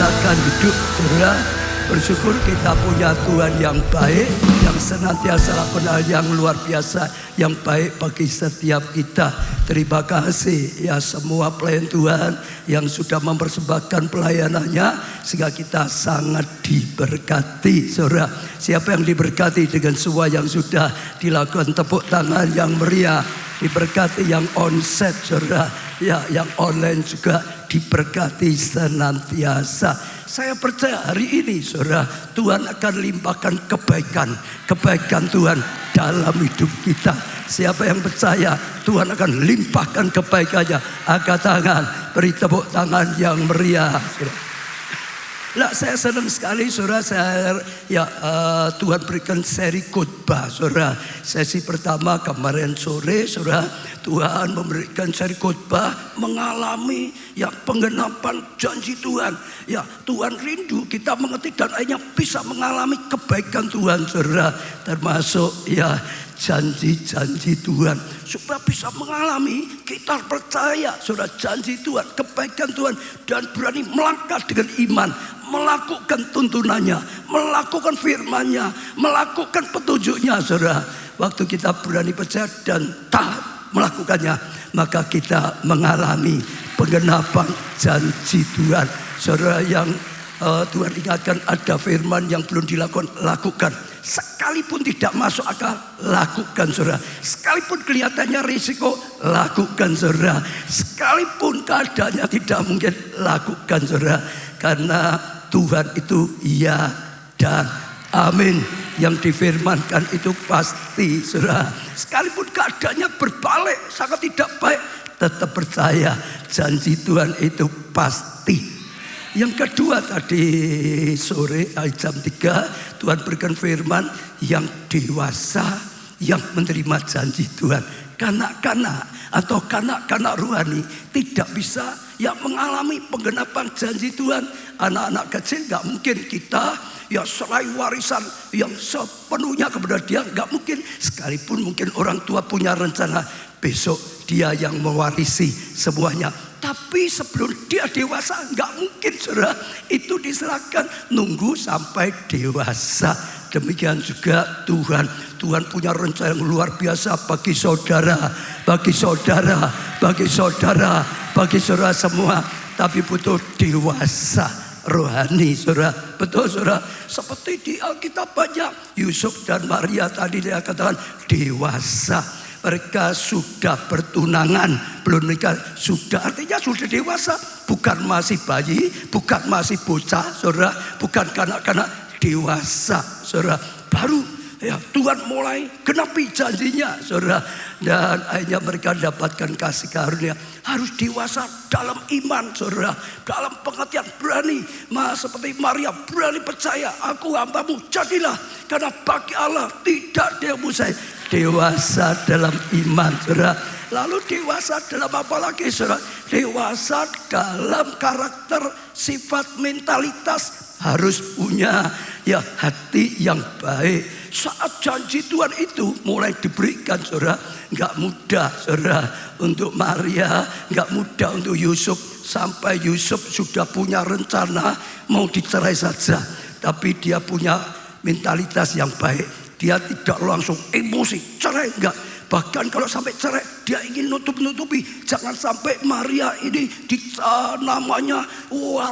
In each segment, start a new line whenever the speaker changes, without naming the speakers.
Silakan duduk, saudara. Bersyukur kita punya Tuhan yang baik, yang senantiasa lakukan hal yang luar biasa, yang baik bagi setiap kita. Terima kasih ya semua pelayan Tuhan yang sudah mempersembahkan pelayanannya, sehingga kita sangat diberkati, saudara. Siapa yang diberkati dengan semua yang sudah dilakukan, tepuk tangan yang meriah. Diberkati yang onset, saudara, ya, yang online juga diberkati senantiasa. Saya percaya hari ini, saudara, Tuhan akan limpahkan kebaikan Tuhan dalam hidup kita. Siapa yang percaya Tuhan akan limpahkan kebaikannya, angkat tangan, beri tepuk tangan yang meriah, saudara. Lah, saya senang sekali, saudara. Tuhan berikan seri khotbah, saudara. Sesi pertama kemarin sore, saudara, Tuhan memberikan seri khotbah mengalami penggenapan janji Tuhan. Ya, Tuhan rindu kita mengerti dan akhirnya bisa mengalami kebaikan Tuhan, saudara. Termasuk janji-janji Tuhan, supaya bisa mengalami, kita percaya, saudara, janji Tuhan, kebaikan Tuhan, dan berani melangkah dengan iman, melakukan tuntunannya, melakukan firman-Nya, melakukan petunjuknya, saudara. Waktu kita berani percaya dan taat melakukannya, maka kita mengalami penggenapan janji Tuhan, saudara. Yang Tuhan ingatkan, ada firman yang belum dilakukan, lakukan. Sekalipun tidak masuk akal, lakukan, saudara. Sekalipun kelihatannya risiko, lakukan, saudara. Sekalipun keadaannya tidak mungkin, lakukan, saudara. Karena Tuhan itu ya dan amin. Yang difirmankan itu pasti, saudara. Sekalipun keadaannya berbalik, sangat tidak baik, tetap percaya janji Tuhan itu pasti. Yang kedua, tadi sore jam 3 Tuhan berikan firman, yang dewasa yang menerima janji Tuhan. Kanak-kanak atau kanak-kanak rohani tidak bisa mengalami penggenapan janji Tuhan. Anak-anak kecil gak mungkin kita serai warisan yang sepenuhnya kepada dia, gak mungkin. Sekalipun mungkin orang tua punya rencana besok dia yang mewarisi semuanya, tapi sebelum dia dewasa gak mungkin, saudara. Itu diserahkan, nunggu sampai dewasa. Demikian juga Tuhan punya rencana yang luar biasa bagi saudara, bagi saudara semua. Tapi butuh dewasa rohani, saudara. Betul, saudara. Seperti di Alkitab banyak, Yusuf dan Maria tadi dia katakan dewasa. Mereka sudah bertunangan, belum menikah, sudah, artinya sudah dewasa. Bukan masih bayi, bukan masih bocah, saudara. Bukan kanak-kanak, dewasa, saudara. Baru Tuhan mulai genapi janjinya, saudara. Dan akhirnya mereka dapatkan kasih karunia. Harus dewasa dalam iman, saudara. Dalam pengertian berani, seperti Maria berani percaya, aku hambamu, jadilah. Karena bagi Allah tidak ada yang mustahil. Dewasa dalam iman, saudara. Lalu dewasa dalam apa lagi, saudara? Dewasa dalam karakter, sifat, mentalitas. Harus punya hati yang baik. Saat janji Tuhan itu mulai diberikan, saudara, gak mudah, saudara, untuk Maria, gak mudah untuk Yusuf. Sampai Yusuf sudah punya rencana mau dicerai saja, tapi dia punya mentalitas yang baik. Dia tidak langsung emosi, cerai, enggak. Bahkan kalau sampai cerai, dia ingin nutupi. Jangan sampai Maria ini namanya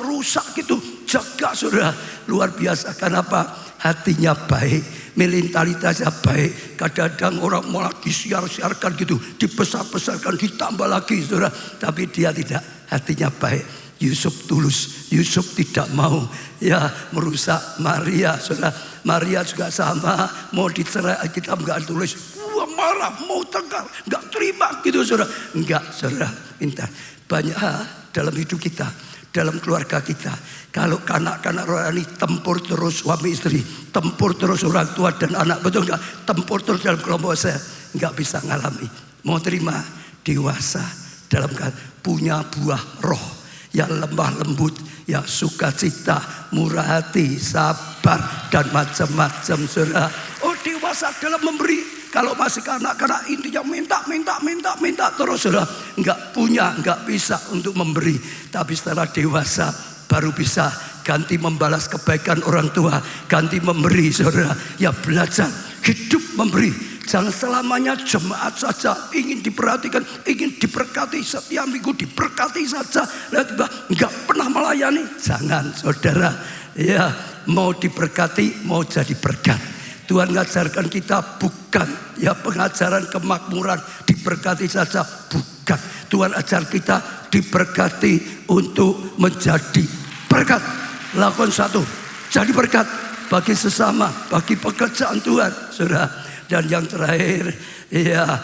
rusak gitu. Jaga, saudara. Luar biasa. Kenapa? Hatinya baik, mentalitasnya baik. Kadang-kadang orang malah disiar-siarkan gitu, dibesar-besarkan, ditambah lagi, saudara. Tapi dia tidak, hatinya baik. Yusuf tulus, Yusuf tidak mau merusak Maria, saudara. Maria juga sama, mau dicerai, kita enggak tulis, marah, mau tegar, enggak terima gitu, saudara. Enggak, saudara. Minta banyak dalam hidup kita, dalam keluarga kita. Kalau kanak-kanak rohani tempur terus suami istri, tempur terus orang tua dan anak, betul enggak? Tempur terus dalam kelompok saya, enggak bisa ngalami. Mau terima, dewasa dalam punya buah roh yang lemah lembut, yang sukacita, murah hati, sabar, dan macam-macam, saudara. Oh, dewasa dalam memberi. Kalau masih kanak-kanak intinya minta terus, saudara. Enggak punya, enggak bisa untuk memberi. Tapi setelah dewasa baru bisa ganti membalas kebaikan orang tua, ganti memberi, saudara. Ya belajar hidup memberi. Jangan selamanya jemaat saja ingin diperhatikan, ingin diberkati, setiap minggu diberkati saja, lalu tiba nggak pernah melayani. Jangan, saudara. Ya, mau diberkati, mau jadi berkat. Tuhan mengajarkan kita bukan ya pengajaran kemakmuran diberkati saja, bukan. Tuhan ajar kita diberkati untuk menjadi berkat. Lakukan satu, jadi berkat bagi sesama, bagi pekerjaan Tuhan, saudara. Dan yang terakhir, ya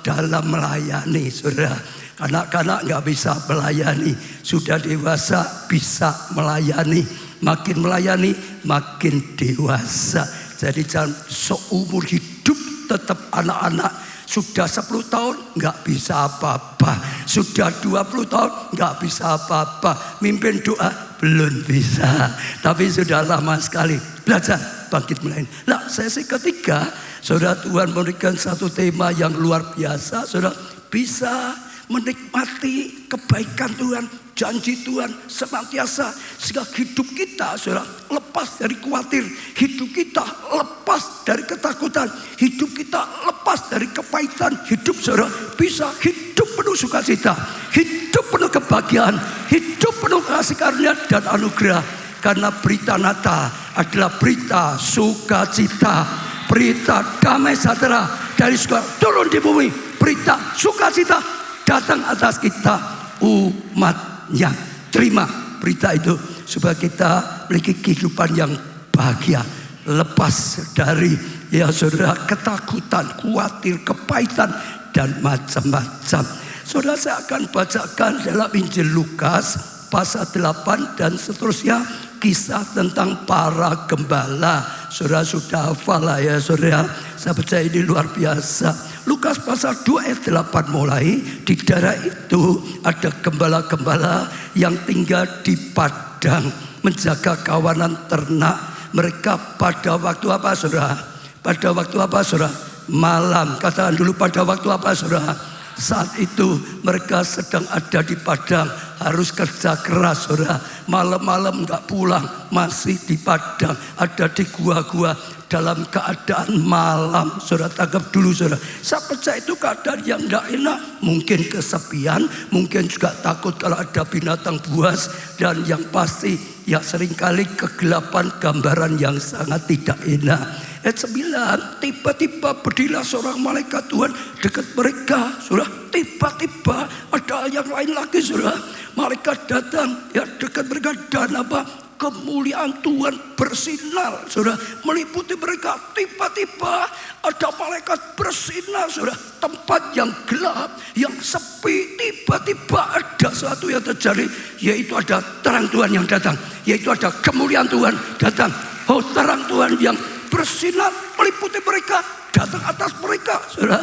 dalam melayani, saudara. Anak-anak nggak bisa melayani, sudah dewasa bisa melayani. Makin melayani, makin dewasa. Jadi jangan seumur hidup tetap anak-anak. Sudah 10 tahun nggak bisa apa-apa. Sudah 20 tahun nggak bisa apa-apa. Mimpin doa belum bisa. Tapi sudah lama sekali belajar bangkit melayani. Nah, sesi ketiga, saudara, Tuhan memberikan satu tema yang luar biasa. Saudara bisa menikmati kebaikan Tuhan, janji Tuhan senantiasa, sehingga hidup kita, saudara, lepas dari khawatir, hidup kita lepas dari ketakutan, hidup kita lepas dari kepahitan, hidup saudara bisa hidup penuh sukacita, hidup penuh kebahagiaan, hidup penuh kasih karunia dan anugerah. Karena berita Natal adalah berita sukacita, berita damai sejahtera dari surga turun di bumi, berita sukacita datang atas kita umatnya. Terima berita itu supaya kita memiliki kehidupan yang bahagia, lepas dari ya saudara ketakutan, khawatir, kepahitan dan macam-macam. Saudara, saya akan bacakan dalam Injil Lukas pasal 8 dan seterusnya, kisah tentang para gembala. Saudara sudah hafal lah ya saudara. Saya percaya ini luar biasa. Lukas pasal 2 ayat 8 mulai. Di daerah itu ada gembala-gembala yang tinggal di padang, menjaga kawanan ternak mereka pada waktu apa saudara? Pada waktu apa saudara? Malam. Katakan dulu, pada waktu apa saudara? Saat itu mereka sedang ada di padang, harus kerja keras saudara. Malam-malam nggak pulang, masih di padang, ada di gua-gua dalam keadaan malam. Saudara tangkap dulu saudara. Saya percaya itu keadaan yang nggak enak. Mungkin kesepian, mungkin juga takut kalau ada binatang buas. Dan yang pasti ya seringkali kegelapan, gambaran yang sangat tidak enak. Ayat 9, tiba-tiba berdirilah seorang malaikat Tuhan dekat mereka, saudara. Tiba-tiba ada yang lain lagi, saudara. Malaikat datang ya dekat mereka dan apa? Kemuliaan Tuhan bersinar, saudara, meliputi mereka. Tiba-tiba ada malaikat bersinar, saudara. Tempat yang gelap, yang sepi, tiba-tiba ada sesuatu yang terjadi, yaitu ada terang Tuhan yang datang, yaitu ada kemuliaan Tuhan datang. Oh, terang Tuhan yang bersinar meliputi mereka, datang atas mereka, saudara.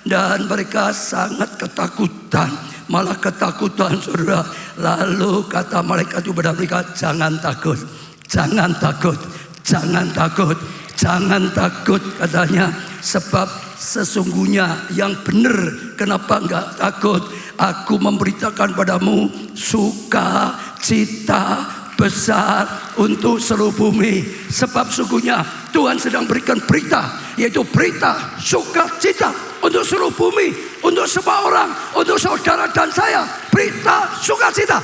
Dan mereka sangat ketakutan, malah ketakutan, saudara. Lalu kata malaikat itu kepada mereka, jangan takut, jangan takut, jangan takut, jangan takut, katanya. Sebab sesungguhnya yang benar, kenapa enggak takut? Aku memberitakan padamu sukacita besar untuk seluruh bumi. Sebab sungguhnya Tuhan sedang berikan berita, yaitu berita sukacita untuk seluruh bumi, untuk semua orang, untuk saudara dan saya. Berita sukacita.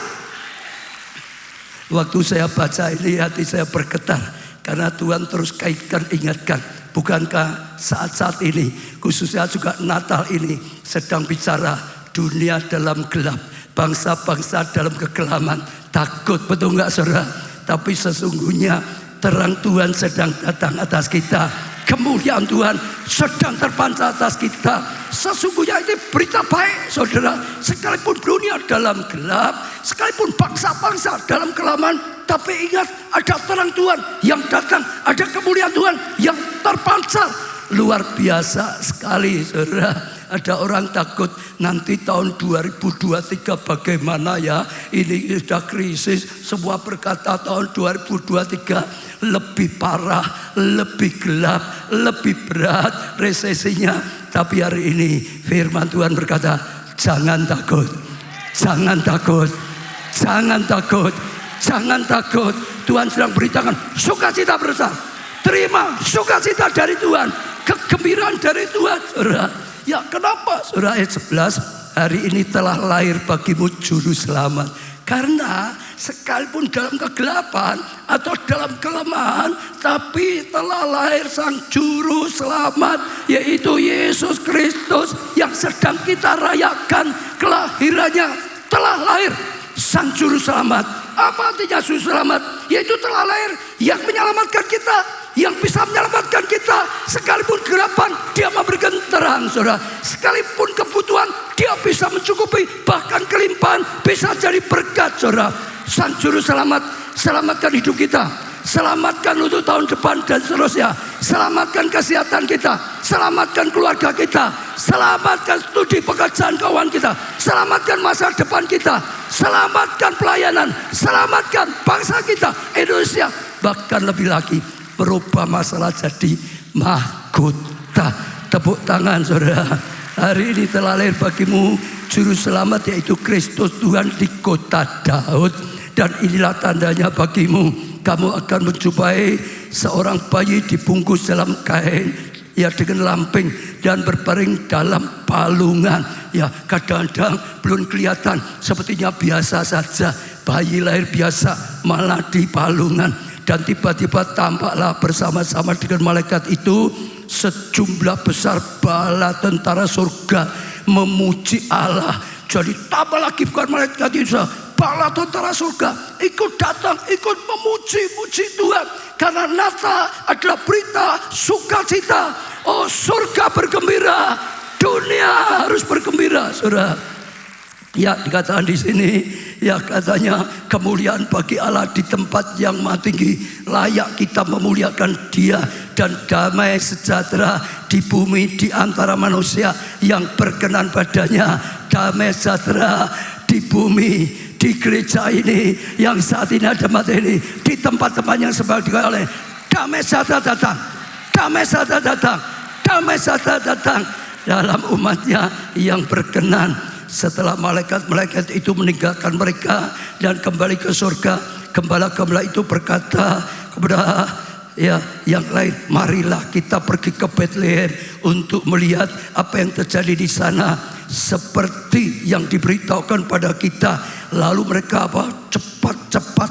Waktu saya baca ini hati saya bergetar, karena Tuhan terus kaitkan, ingatkan. Bukankah saat-saat ini, khususnya juga Natal ini, sedang bicara dunia dalam gelap, bangsa-bangsa dalam kegelapan. Takut, betul nggak saudara? Tapi sesungguhnya terang Tuhan sedang datang atas kita. Kemuliaan Tuhan sedang terpancar atas kita. Sesungguhnya ini berita baik, saudara. Sekalipun dunia dalam gelap, sekalipun bangsa-bangsa dalam kegelapan, tapi ingat, ada terang Tuhan yang datang, ada kemuliaan Tuhan yang terpancar. Luar biasa sekali, saudara. Ada orang takut nanti tahun 2023 bagaimana ya? Ini sudah krisis. Semua berkata tahun 2023 lebih parah, lebih gelap, lebih berat resesinya. Tapi hari ini firman Tuhan berkata, jangan takut, jangan takut, jangan takut. Jangan takut. Tuhan sedang beritakan sukacita besar. Terima sukacita dari Tuhan, kegembiraan dari Tuhan, saudara. Ya kenapa? Saudara, ayat 11, hari ini telah lahir bagimu juru selamat. Karena sekalipun dalam kegelapan atau dalam kelemahan, tapi telah lahir sang juru selamat, yaitu Yesus Kristus yang sedang kita rayakan kelahirannya. Telah lahir sang juru selamat. Apa artinya juru selamat? Yaitu telah lahir yang menyelamatkan kita, yang bisa menyelamatkan kita. Sekalipun kegelapan, dia memberikan terang, saudara. Sekalipun kebutuhan, dia bisa mencukupi. Bahkan kelimpahan bisa jadi berkat, saudara. Sang juru selamat, selamatkan hidup kita, selamatkan untuk tahun depan dan seterusnya. Selamatkan kesehatan kita, selamatkan keluarga kita, selamatkan studi pekerjaan keuangan kita, selamatkan masa depan kita, selamatkan pelayanan, selamatkan bangsa kita Indonesia. Bahkan lebih lagi, berubah masalah jadi mahkota. Tepuk tangan, saudara. Hari ini telah lahir bagimu juru selamat, yaitu Kristus Tuhan di kota Daud. Dan inilah tandanya bagimu, kamu akan menjumpai seorang bayi dibungkus dalam kain, ya dengan lamping, dan berbaring dalam palungan. Ya kadang-kadang belum kelihatan, sepertinya biasa saja, bayi lahir biasa, malah di palungan. Dan tiba-tiba tampaklah bersama-sama dengan malaikat itu sejumlah besar bala tentara surga memuji Allah. Jadi tambah lagi bukan malaikat itu, bala tentara surga ikut datang, ikut memuji Tuhan. Karena Natal adalah berita sukacita. Oh, surga bergembira, dunia harus bergembira, saudara. Ya dikatakan di sini, ya katanya kemuliaan bagi Allah di tempat yang maha tinggi, layak kita memuliakan Dia, dan damai sejahtera di bumi di antara manusia yang berkenan padanya. Damai sejahtera di bumi, di gereja ini yang saat ini ada mati ini, di tempat-tempat yang sebagainya oleh damai sejahtera datang, damai sejahtera datang, damai sejahtera datang dalam umatnya yang berkenan. Setelah malaikat-malaikat itu meninggalkan mereka dan kembali ke surga, gembala-gembala itu berkata kepada yang lain, marilah kita pergi ke Betlehem untuk melihat apa yang terjadi di sana, seperti yang diberitahukan pada kita. Lalu mereka cepat-cepat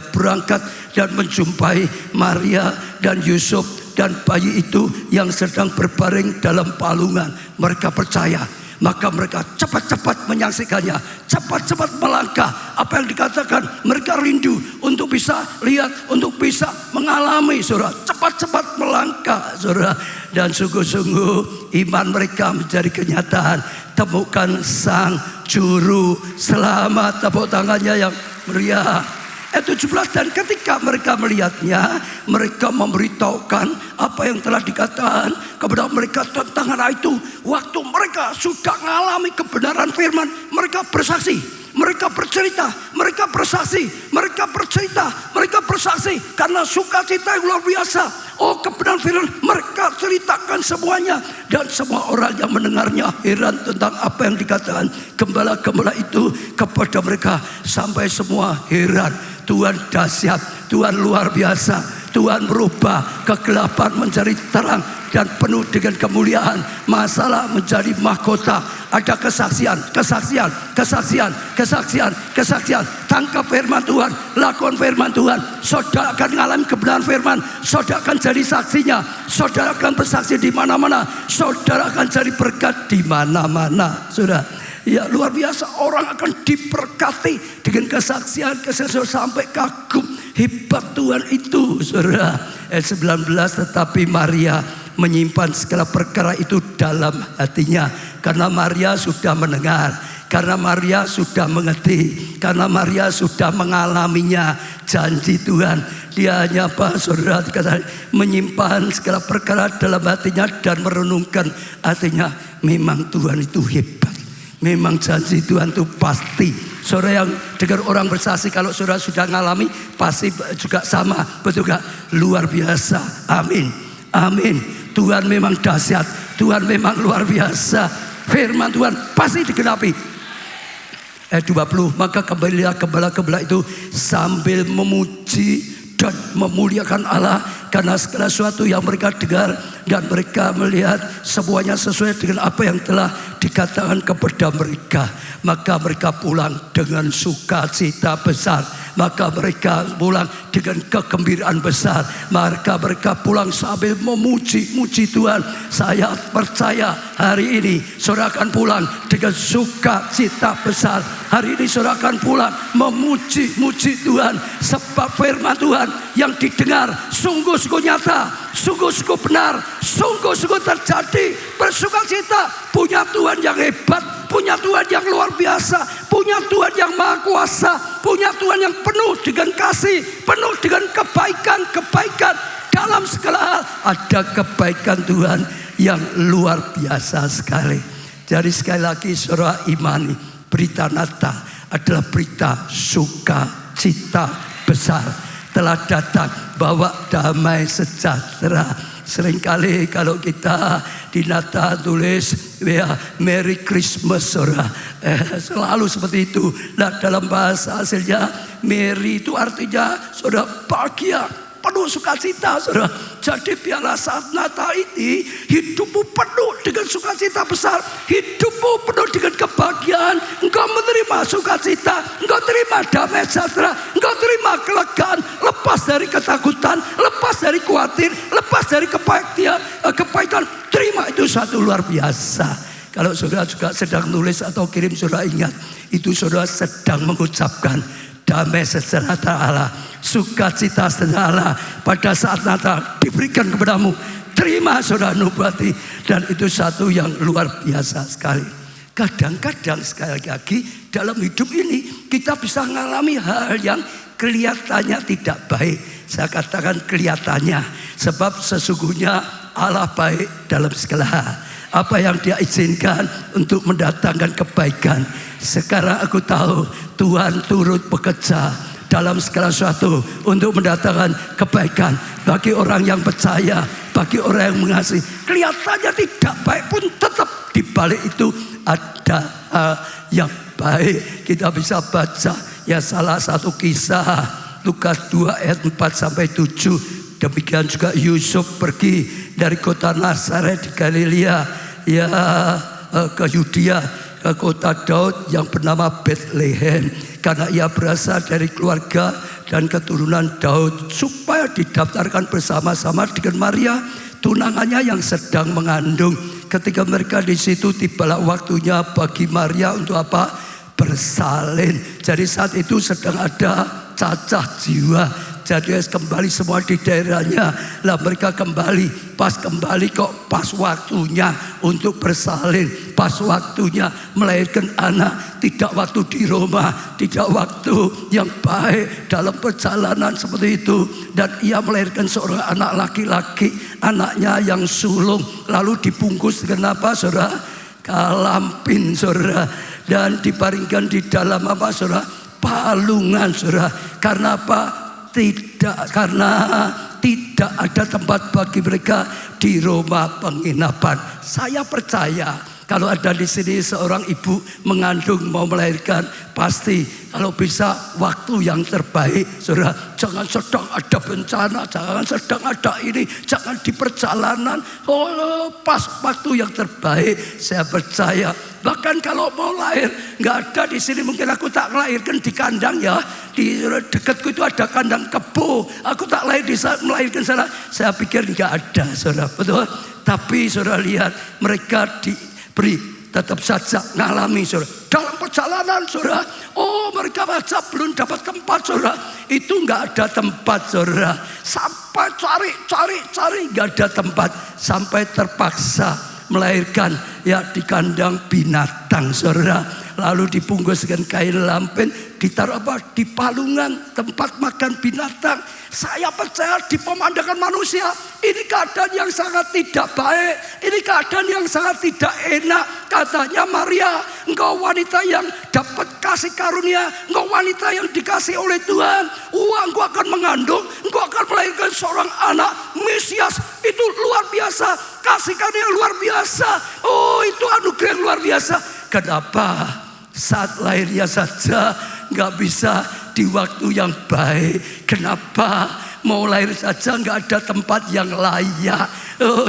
berangkat dan menjumpai Maria dan Yusuf dan bayi itu yang sedang berbaring dalam palungan. Mereka percaya, maka mereka cepat-cepat menyaksikannya, cepat-cepat melangkah. Apa yang dikatakan, mereka rindu untuk bisa lihat, untuk bisa mengalami, saudara. Cepat-cepat melangkah, saudara. Dan sungguh-sungguh iman mereka menjadi kenyataan. Temukan sang juru selamat. Tepuk tangannya yang meriah. Ayat 17, dan ketika mereka melihatnya, mereka memberitahukan apa yang telah dikatakan kepada mereka tentang anak itu. Waktu mereka sudah mengalami kebenaran firman, mereka bersaksi, mereka bercerita, mereka bersaksi, mereka bercerita, mereka bersaksi karena sukacita yang luar biasa. Oh, kebenaran firman mereka ceritakan semuanya, dan semua orang yang mendengarnya heran tentang apa yang dikatakan gembala-gembala itu kepada mereka, sampai semua heran. Tuhan dahsyat, Tuhan luar biasa, Tuhan merubah kegelapan menjadi terang dan penuh dengan kemuliaan. Masalah menjadi mahkota. Ada kesaksian, kesaksian, kesaksian, kesaksian, kesaksian. Tangkap firman Tuhan, lakukan firman Tuhan. Saudara akan mengalami kebenaran firman. Saudara akan jadi saksinya. Saudara akan bersaksi di mana-mana. Saudara akan jadi berkat di mana-mana. Saudara, ya luar biasa, orang akan diberkati dengan kesaksian sampai kagum hebat Tuhan itu, saudara. Ayat 19, tetapi Maria menyimpan segala perkara itu dalam hatinya, karena Maria sudah mendengar, karena Maria sudah mengerti, karena Maria sudah mengalaminya janji Tuhan. Dia hanya apa, saudara, dikatakan menyimpan segala perkara dalam hatinya dan merenungkan. Artinya memang Tuhan itu hebat, memang janji Tuhan itu pasti. Saudara yang dengar orang bersaksi, kalau saudara sudah mengalami, pasti juga sama, betul gak? Luar biasa, amin, amin. Tuhan memang dahsyat, Tuhan memang luar biasa. Firman Tuhan pasti digenapi. Ayat 20, maka kembalilah gembala-gembala itu sambil memuji dan memuliakan Allah karena segala sesuatu yang mereka dengar dan mereka melihat semuanya sesuai dengan apa yang telah dikatakan kepada mereka. Maka mereka pulang dengan sukacita besar. Maka mereka pulang dengan kegembiraan besar. Maka mereka pulang sambil memuji Tuhan. Saya percaya hari ini saudara akan pulang dengan sukacita besar. Hari ini saudara akan pulang memuji Tuhan. Sebab firman Tuhan yang didengar sungguh-sungguh nyata, sungguh-sungguh benar, sungguh-sungguh terjadi. Bersukacita, punya Tuhan yang hebat, punya Tuhan yang luar biasa, punya Tuhan yang maha kuasa, punya Tuhan yang penuh dengan kasih, penuh dengan kebaikan dalam segala hal. Ada kebaikan Tuhan yang luar biasa sekali. Jadi sekali lagi saudara imani, berita Natal adalah berita sukacita besar telah datang, bawa damai sejahtera. Seringkali kalau kita di Natal tulis ya Merry Christmas saudara, selalu seperti itu. Nah dalam bahasa aslinya Merry itu artinya saudara bahagia, penuh sukacita saudara. Jadi biarlah saat Natal ini hidupmu penuh dengan sukacita besar, hidupmu penuh dengan kebahagiaan. Engkau menerima sukacita, engkau terima damai sejahtera, engkau terima kelegaan, lepas dari ketakutan, lepas dari khawatir, lepas dari kepahitan. Terima itu satu luar biasa. Kalau saudara juga sedang nulis atau kirim, saudara ingat itu saudara sedang mengucapkan damai sejahtera Allah, sukacita sejahtera Allah pada saat Natal diberikan kepadamu. Terima saudara nubati, dan itu satu yang luar biasa sekali. Kadang-kadang sekali lagi dalam hidup ini kita bisa mengalami hal yang kelihatannya tidak baik. Saya katakan kelihatannya, sebab sesungguhnya Allah baik dalam segala hal. Apa yang Dia izinkan untuk mendatangkan kebaikan. Sekarang aku tahu Tuhan turut bekerja dalam segala sesuatu untuk mendatangkan kebaikan bagi orang yang percaya, bagi orang yang mengasihi. Kelihatannya tidak baik pun tetap di balik itu ada hal yang baik. Kita bisa baca ya salah satu kisah Lukas 2 ayat 4 sampai 7. Demikian juga Yusuf pergi dari kota Nazaret di Galilea ya ke Yudea, ke kota Daud yang bernama Bethlehem, karena ia berasal dari keluarga dan keturunan Daud, supaya didaftarkan bersama-sama dengan Maria tunangannya yang sedang mengandung. Ketika mereka di situ, tibalah waktunya bagi Maria untuk apa? Bersalin. Jadi saat itu sedang ada cacah jiwa. Jadi kembali semua di daerahnya. Lah mereka kembali. Pas kembali kok pas waktunya untuk bersalin. Pas waktunya melahirkan anak. Tidak waktu di Roma. Tidak waktu yang baik dalam perjalanan seperti itu. Dan ia melahirkan seorang anak laki-laki. Anaknya yang sulung. Lalu dibungkus dengan apa saudara? Kalampin saudara. Dan dibaringkan di dalam apa saudara? Palungan saudara. Karena apa? Karena tidak ada tempat bagi mereka di rumah penginapan. Saya percaya kalau ada di sini seorang ibu mengandung mau melahirkan, pasti kalau bisa waktu yang terbaik, saudara. Jangan sedang ada bencana, jangan sedang ada ini, jangan di perjalanan. Oh, pas waktu yang terbaik, saya percaya. Bahkan kalau mau lahir, nggak ada di sini. Mungkin aku tak melahirkan di kandang ya. Di dekatku itu ada kandang kebo. Aku tak lahir di saat melahirkan sana. Saya pikir nggak ada, saudara. Betul. Tapi saudara lihat, mereka diberi tetap saja ngalami, saudara. Dalam perjalanan, saudara. Oh, mereka baca belum dapat tempat, saudara. Itu nggak ada tempat, saudara. Sampai cari, nggak ada tempat. Sampai terpaksa melahirkan ya di kandang binatang, saudara. Lalu dibungkus dengan kain lampen, ditaruh apa? Di palungan tempat makan binatang. Saya percaya di pemandangan manusia ini keadaan yang sangat tidak baik, ini keadaan yang sangat tidak enak. Katanya Maria, engkau wanita yang dapat kasih karunia, engkau wanita yang dikasih oleh Tuhan. Engkau akan mengandung, engkau akan melahirkan seorang anak Mesias. Itu luar biasa, kasih karunia luar biasa. Oh, itu anugerah yang luar biasa. Kenapa? saat lahirnya saja nggak bisa di waktu yang baik. Kenapa? Mau lahir saja nggak ada tempat yang layak.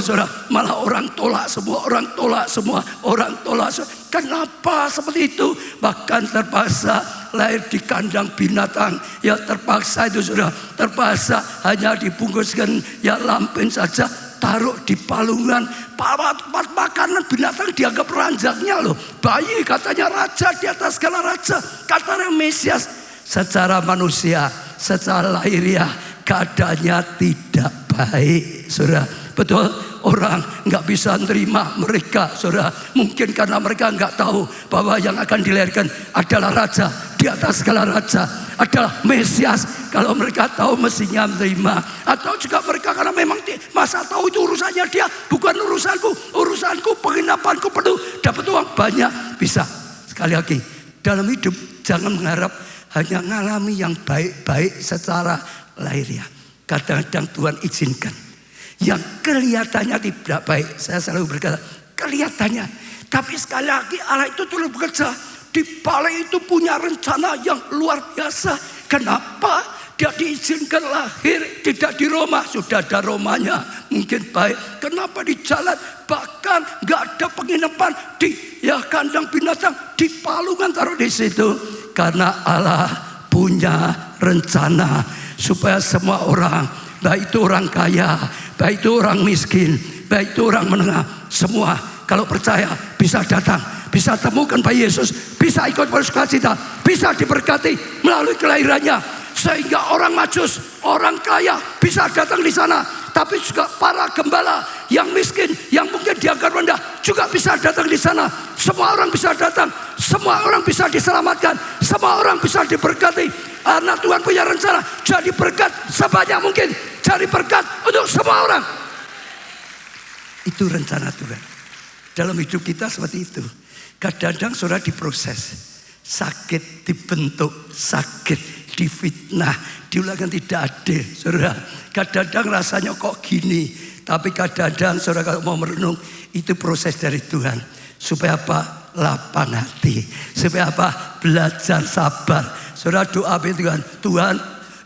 Saudara, malah orang tolak semua, orang tolak semua, orang tolak semua. Kenapa seperti itu? Bahkan terpaksa lahir di kandang binatang. Ya terpaksa itu saudara, terpaksa hanya dibungkuskan ya lampin saja, taruh di palungan. Tempat makanan binatang dianggap ranjangnya loh. Bayi katanya raja di atas segala raja, katanya Mesias. Secara manusia, secara lahiriah keadaannya tidak baik, saudara. Betul, orang nggak bisa terima mereka, saudara. Mungkin karena mereka nggak tahu bahwa yang akan dilahirkan adalah raja di atas segala raja, adalah Mesias. Kalau mereka tahu mestinya menerima. Atau juga mereka karena memang masa tahu itu urusannya dia, bukan urusanku. Urusanku penginapanku penuh, dapat uang banyak. Bisa. Sekali lagi, dalam hidup jangan mengharap hanya mengalami yang baik-baik secara lahiriah. Kadang-kadang Tuhan izinkan yang kelihatannya tidak baik. Saya selalu berkata kelihatannya, tapi sekali lagi Allah itu terus bekerja. Di balik itu punya rencana yang luar biasa. Kenapa? Dia diizinkan lahir tidak di Roma, sudah ada Romanya, mungkin baik. Kenapa di jalan? Bahkan nggak ada penginapan di kandang binatang, di palungan taruh di situ. Karena Allah punya rencana supaya semua orang, baik itu orang kaya, baik itu orang miskin, baik itu orang menengah, semua kalau percaya bisa datang, bisa temukan bayi Yesus, bisa ikut bersukacita, bisa diberkati melalui kelahirannya. Sehingga orang Majus, orang kaya bisa datang di sana. Tapi juga para gembala yang miskin, yang mungkin dianggap rendah juga bisa datang di sana. Semua orang bisa datang, semua orang bisa diselamatkan, semua orang bisa diberkati. Karena Tuhan punya rencana, jadi berkat sebanyak mungkin, jadi berkat untuk semua orang. Itu rencana Tuhan. Dalam hidup kita seperti itu. Kadang-kadang saudara diproses, sakit, dibentuk, sakit, difitnah, diulangan tidak adil, saudara. Kadang-kadang rasanya kok gini, tapi kadang-kadang saudara kalau mau merenung, itu proses dari Tuhan. Supaya apa? Lapang hati. Supaya apa? Belajar sabar. Saudara doa Tuhan, Tuhan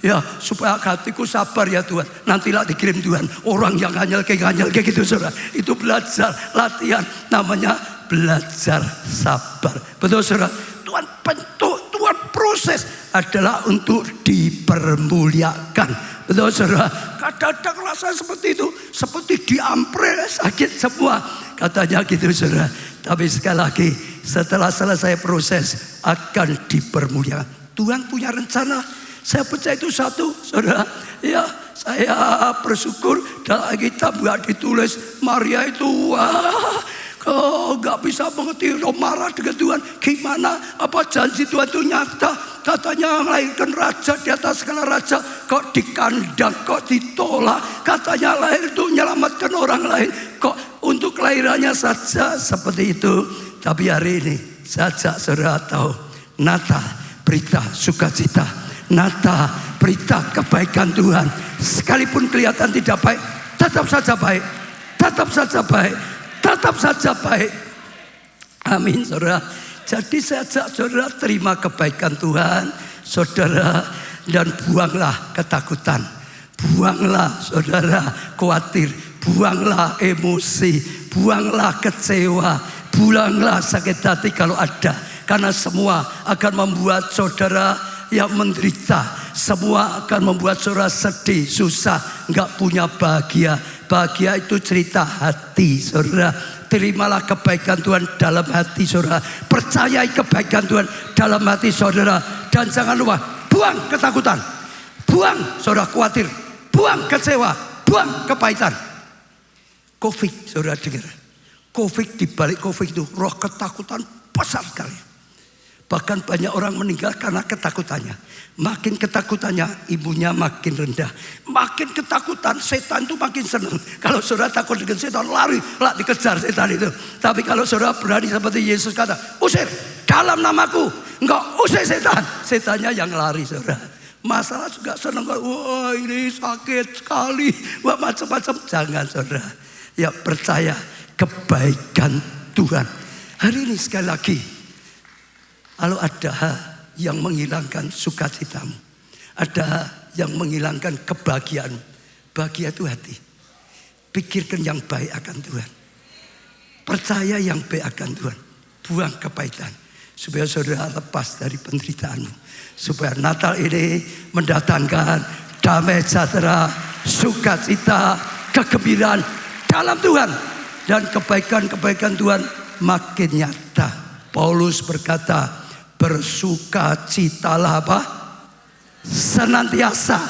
ya supaya hatiku sabar ya Tuhan. Nantilah dikirim Tuhan orang yang nganyel kayak gitu saudara. Itu belajar, latihan, namanya belajar sabar. Betul saudara? Tuhan bentuk, Tuhan proses adalah untuk dipermuliakan. Betul saudara? Kadang-kadang rasanya seperti itu, seperti diampre, sakit semua. Katanya gitu saudara. Tapi sekali lagi, setelah selesai proses akan dipermuliakan. Tuhan punya rencana. Saya percaya itu satu, saudara. Ya, saya bersyukur dalam Alkitab nggak ditulis Maria itu wah. Oh, gak bisa mengerti, marah dengan Tuhan. Gimana? Apa janji Tuhan itu nyata? Katanya melahirkan raja di atas segala raja. Kok dikandang, kok ditolak. Katanya lahir itu menyelamatkan orang lain. Kok untuk kelahirannya saja seperti itu. Tapi hari ini saja saudara tahu. Natal, berita sukacita. Natal, berita kebaikan Tuhan. Sekalipun kelihatan tidak baik, tetap saja baik. Tetap saja baik. Tetap saja baik. Amin saudara. Jadi saya ajak saudara terima kebaikan Tuhan saudara. Dan buanglah ketakutan. Buanglah saudara khawatir. Buanglah emosi. Buanglah kecewa. Buanglah sakit hati kalau ada. Karena semua akan membuat saudara yang menderita. Semua akan membuat saudara sedih, susah, gak punya bahagia. Bahagia itu cerita hati saudara. Terimalah kebaikan Tuhan dalam hati saudara. Percayai kebaikan Tuhan dalam hati saudara. Dan jangan lupa buang ketakutan. Buang saudara khawatir. Buang kecewa. Buang kepahitan. Covid saudara dengar. Covid, dibalik Covid itu roh ketakutan besar sekali. Bahkan banyak orang meninggal karena ketakutannya. Makin ketakutannya, ibunya makin rendah. Makin ketakutan, setan itu makin senang. Kalau saudara takut dengan setan, lari, lah dikejar setan itu. Tapi kalau saudara berani seperti Yesus kata, usir dalam namaku, enggak usir setan. Setannya yang lari saudara. Masalah juga senang, wah ini sakit sekali, wah macam-macam. Jangan saudara. Ya percaya kebaikan Tuhan. Hari ini sekali lagi, Kalau ada yang menghilangkan sukacitamu, ada yang menghilangkan kebahagiaan. Bahagia itu hati. Pikirkan yang baik akan Tuhan. Percaya yang baik akan Tuhan. Buang kepahitan. Supaya saudara lepas dari penderitaanmu. Supaya Natal ini mendatangkan damai sejahtera, sukacita, kegembiraan dalam Tuhan. Dan kebaikan-kebaikan Tuhan makin nyata. Paulus berkata, bersukacitalah apa? Senantiasa.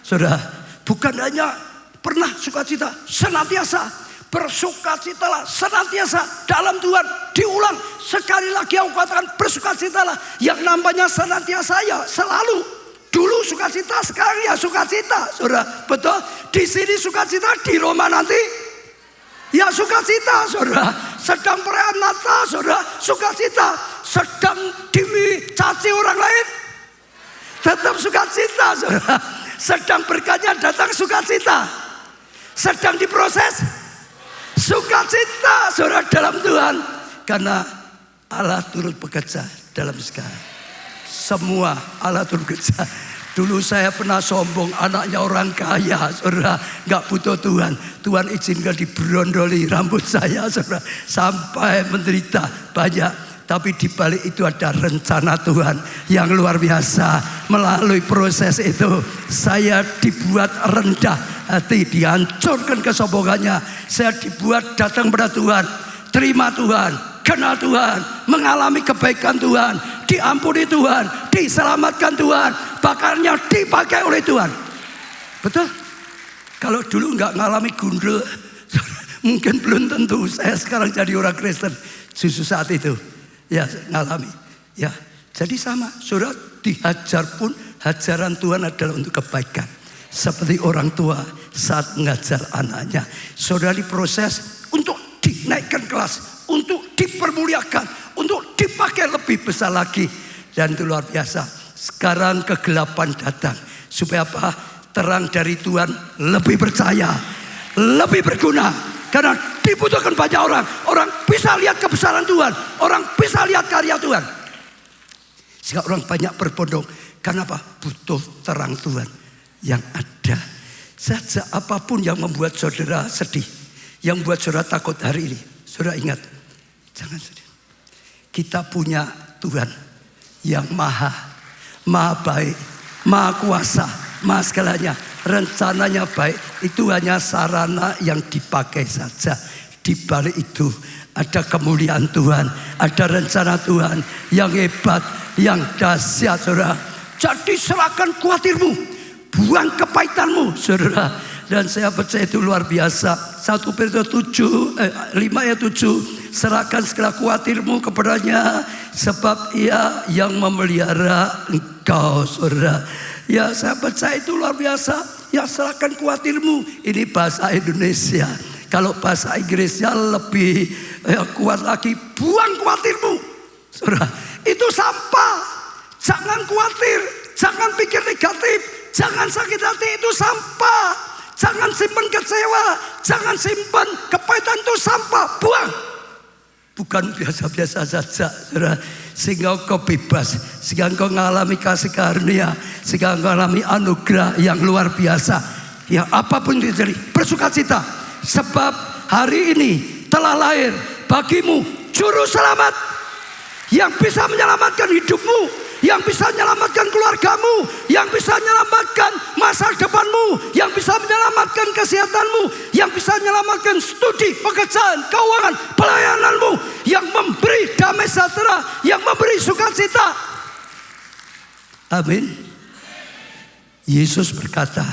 Saudara, bukan hanya pernah sukacita, senantiasa. Bersukacitalah senantiasa dalam Tuhan. Diulang sekali lagi aku katakan bersukacitalah. Yang namanya senantiasa ya selalu. Dulu sukacita, sekarang ya sukacita. Saudara, betul? Di sini sukacita, di Roma nanti ya sukacita. Saudara, sedang perayaan Natal, saudara, sukacita. Sedang dicaci orang lain, tetap sukacita. Saudara, sedang berkatnya datang sukacita. Sedang diproses, sukacita, saudara, dalam Tuhan. Karena Allah turut bekerja dalam segala. Semua Allah turut bekerja. Dulu saya pernah sombong, anaknya orang kaya, saudara, gak butuh Tuhan. Tuhan izinkan diberondoli rambut saya, saudara, sampai menderita banyak. Tapi di balik itu ada rencana Tuhan yang luar biasa. Melalui proses itu saya dibuat rendah hati, dihancurkan kesombongannya. Saya dibuat datang pada Tuhan, terima Tuhan, kenal Tuhan, mengalami kebaikan Tuhan, diampuni Tuhan, diselamatkan Tuhan, bakarnya dipakai oleh Tuhan. Betul? Kalau dulu nggak ngalami gundul, mungkin belum tentu saya sekarang jadi orang Kristen. Justru saat itu ya ngalami. Ya, jadi sama. Saudara, dihajar pun hajaran Tuhan adalah untuk kebaikan. Seperti orang tua saat mengajar anaknya. Saudara, diproses untuk dinaikkan kelas, untuk dipermuliakan, untuk dipakai lebih besar lagi. Dan itu luar biasa. Sekarang kegelapan datang. Supaya apa? Terang dari Tuhan lebih percaya, lebih berguna. Karena dibutuhkan banyak orang. Orang bisa lihat kebesaran Tuhan. Orang bisa lihat karya Tuhan. Sehingga orang banyak berbondong. Karena apa? Butuh terang Tuhan yang ada. Saja apapun yang membuat saudara sedih, yang membuat saudara takut hari ini, saudara ingat, jangan sedih. Kita punya Tuhan yang maha baik, maha kuasa, maha segalanya. Rencananya baik, itu hanya sarana yang dipakai saja. Di balik itu ada kemuliaan Tuhan, ada rencana Tuhan yang hebat, yang dahsyat, saudara. Jadi serahkan khawatirmu, buang kepahitanmu, saudara. Dan saya percaya itu luar biasa. 1 Petrus 5 ayat 7, serahkan segala khawatirmu kepadanya, sebab Ia yang memelihara engkau, saudara. Ya, saya percaya itu luar biasa. Ya, serahkan khawatirmu. Ini bahasa Indonesia. Kalau bahasa Inggrisnya lebih kuat lagi. Buang khawatirmu, saudara. Itu sampah. Jangan khawatir. Jangan pikir negatif. Jangan sakit hati. Itu sampah. Jangan simpan kecewa. Jangan simpan kepahitan. Itu sampah. Buang. Bukan biasa-biasa saja, saudara. Sehingga kau bebas, sehingga kau mengalami kasih karunia, sehingga kau mengalami anugerah yang luar biasa. Ya, apapun yang terjadi, bersukacita, sebab hari ini telah lahir bagimu juru selamat yang bisa menyelamatkan hidupmu, yang bisa menyelamatkan keluargamu, yang bisa menyelamatkan masa depanmu, yang bisa menyelamatkan kesehatanmu, yang bisa menyelamatkan studi, pekerjaan, keuangan, pelayananmu, yang memberi damai sejahtera, yang memberi sukacita. Amin. Yesus berkata,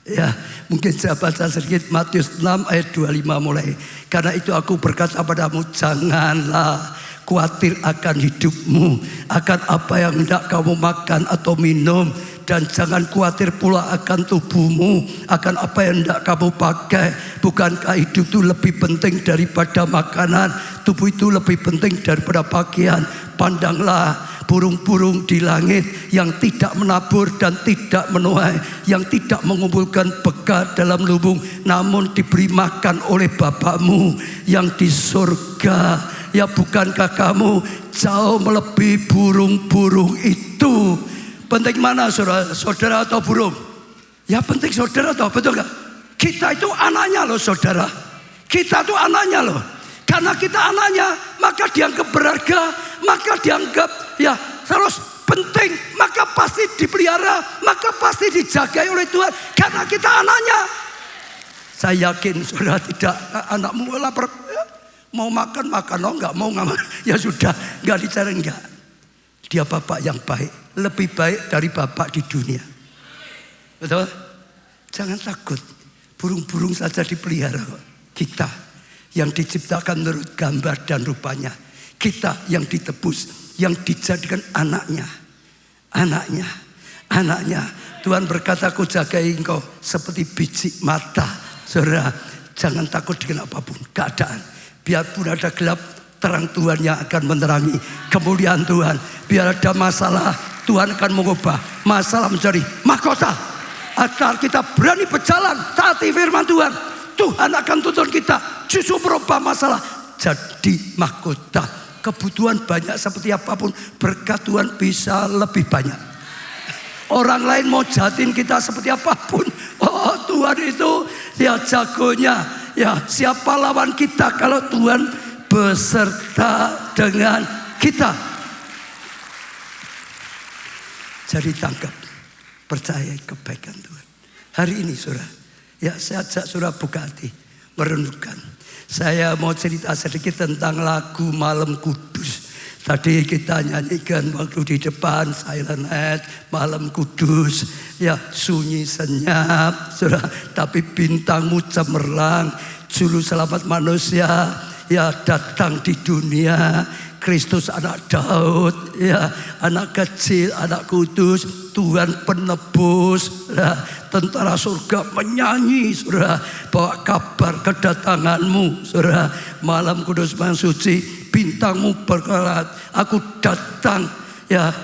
ya, mungkin saya baca sedikit Matius 6 ayat 25 mulai. Karena itu aku berkata padamu, janganlah khawatir akan hidupmu, akan apa yang hendak kamu makan atau minum, dan jangan khawatir pula akan tubuhmu, akan apa yang hendak kamu pakai. Bukankah hidup itu lebih penting daripada makanan, tubuh itu lebih penting daripada pakaian? Pandanglah burung-burung di langit yang tidak menabur dan tidak menuai, yang tidak mengumpulkan bekal dalam lubung, namun diberi makan oleh Bapakmu yang di surga. Ya bukankah kamu jauh melebihi burung-burung itu? Penting mana saudara atau burung? Ya penting saudara atau betul gak? Kita itu anaknya loh saudara. Kita itu anaknya loh. Karena kita anaknya maka dianggap berharga, maka dianggap ya terus penting, maka pasti dipelihara, maka pasti dijaga oleh Tuhan. Karena kita anaknya. Saya yakin saudara tidak anakmu lapar. Mau makan, oh enggak mau ngamal. Ya sudah, enggak dicari enggak. Dia bapak yang baik, lebih baik dari bapak di dunia. Betul? Jangan takut. Burung-burung saja dipelihara. Kita yang diciptakan menurut gambar dan rupanya. Kita yang ditebus, yang dijadikan anaknya. Anaknya. Tuhan berkata, aku jagai engkau seperti biji mata. Saudara, jangan takut dengan apapun keadaan. Biarpun ada gelap, terang Tuhan yang akan menerangi kemuliaan Tuhan. Biar ada masalah, Tuhan akan mengubah masalah menjadi mahkota. Agar kita berani berjalan taati firman Tuhan. Tuhan akan tuntun kita justru merubah masalah jadi mahkota. Kebutuhan banyak seperti apapun, berkat Tuhan bisa lebih banyak. Orang lain mau jahatin kita seperti apapun, oh Tuhan itu ya jagonya. Ya, siapa lawan kita kalau Tuhan beserta dengan kita? Jadi tangkap, percaya kebaikan Tuhan. Hari ini saudara, ya saya ajak saudara buka hati, merenungkan. Saya mau cerita sedikit tentang lagu Malam Kudus. Tadi kita nyanyikan waktu di depan Silent Night, Malam Kudus. Ya sunyi senyap saudara, tapi bintangmu cemerlang. Juru selamat manusia ya datang di dunia. Kristus anak Daud, ya anak kecil, anak kudus, Tuhan penebus, ya, tentara surga menyanyi, saudara, bawa kabar kedatanganmu, saudara. Malam kudus malam suci, bintangmu berkilat, aku datang, ya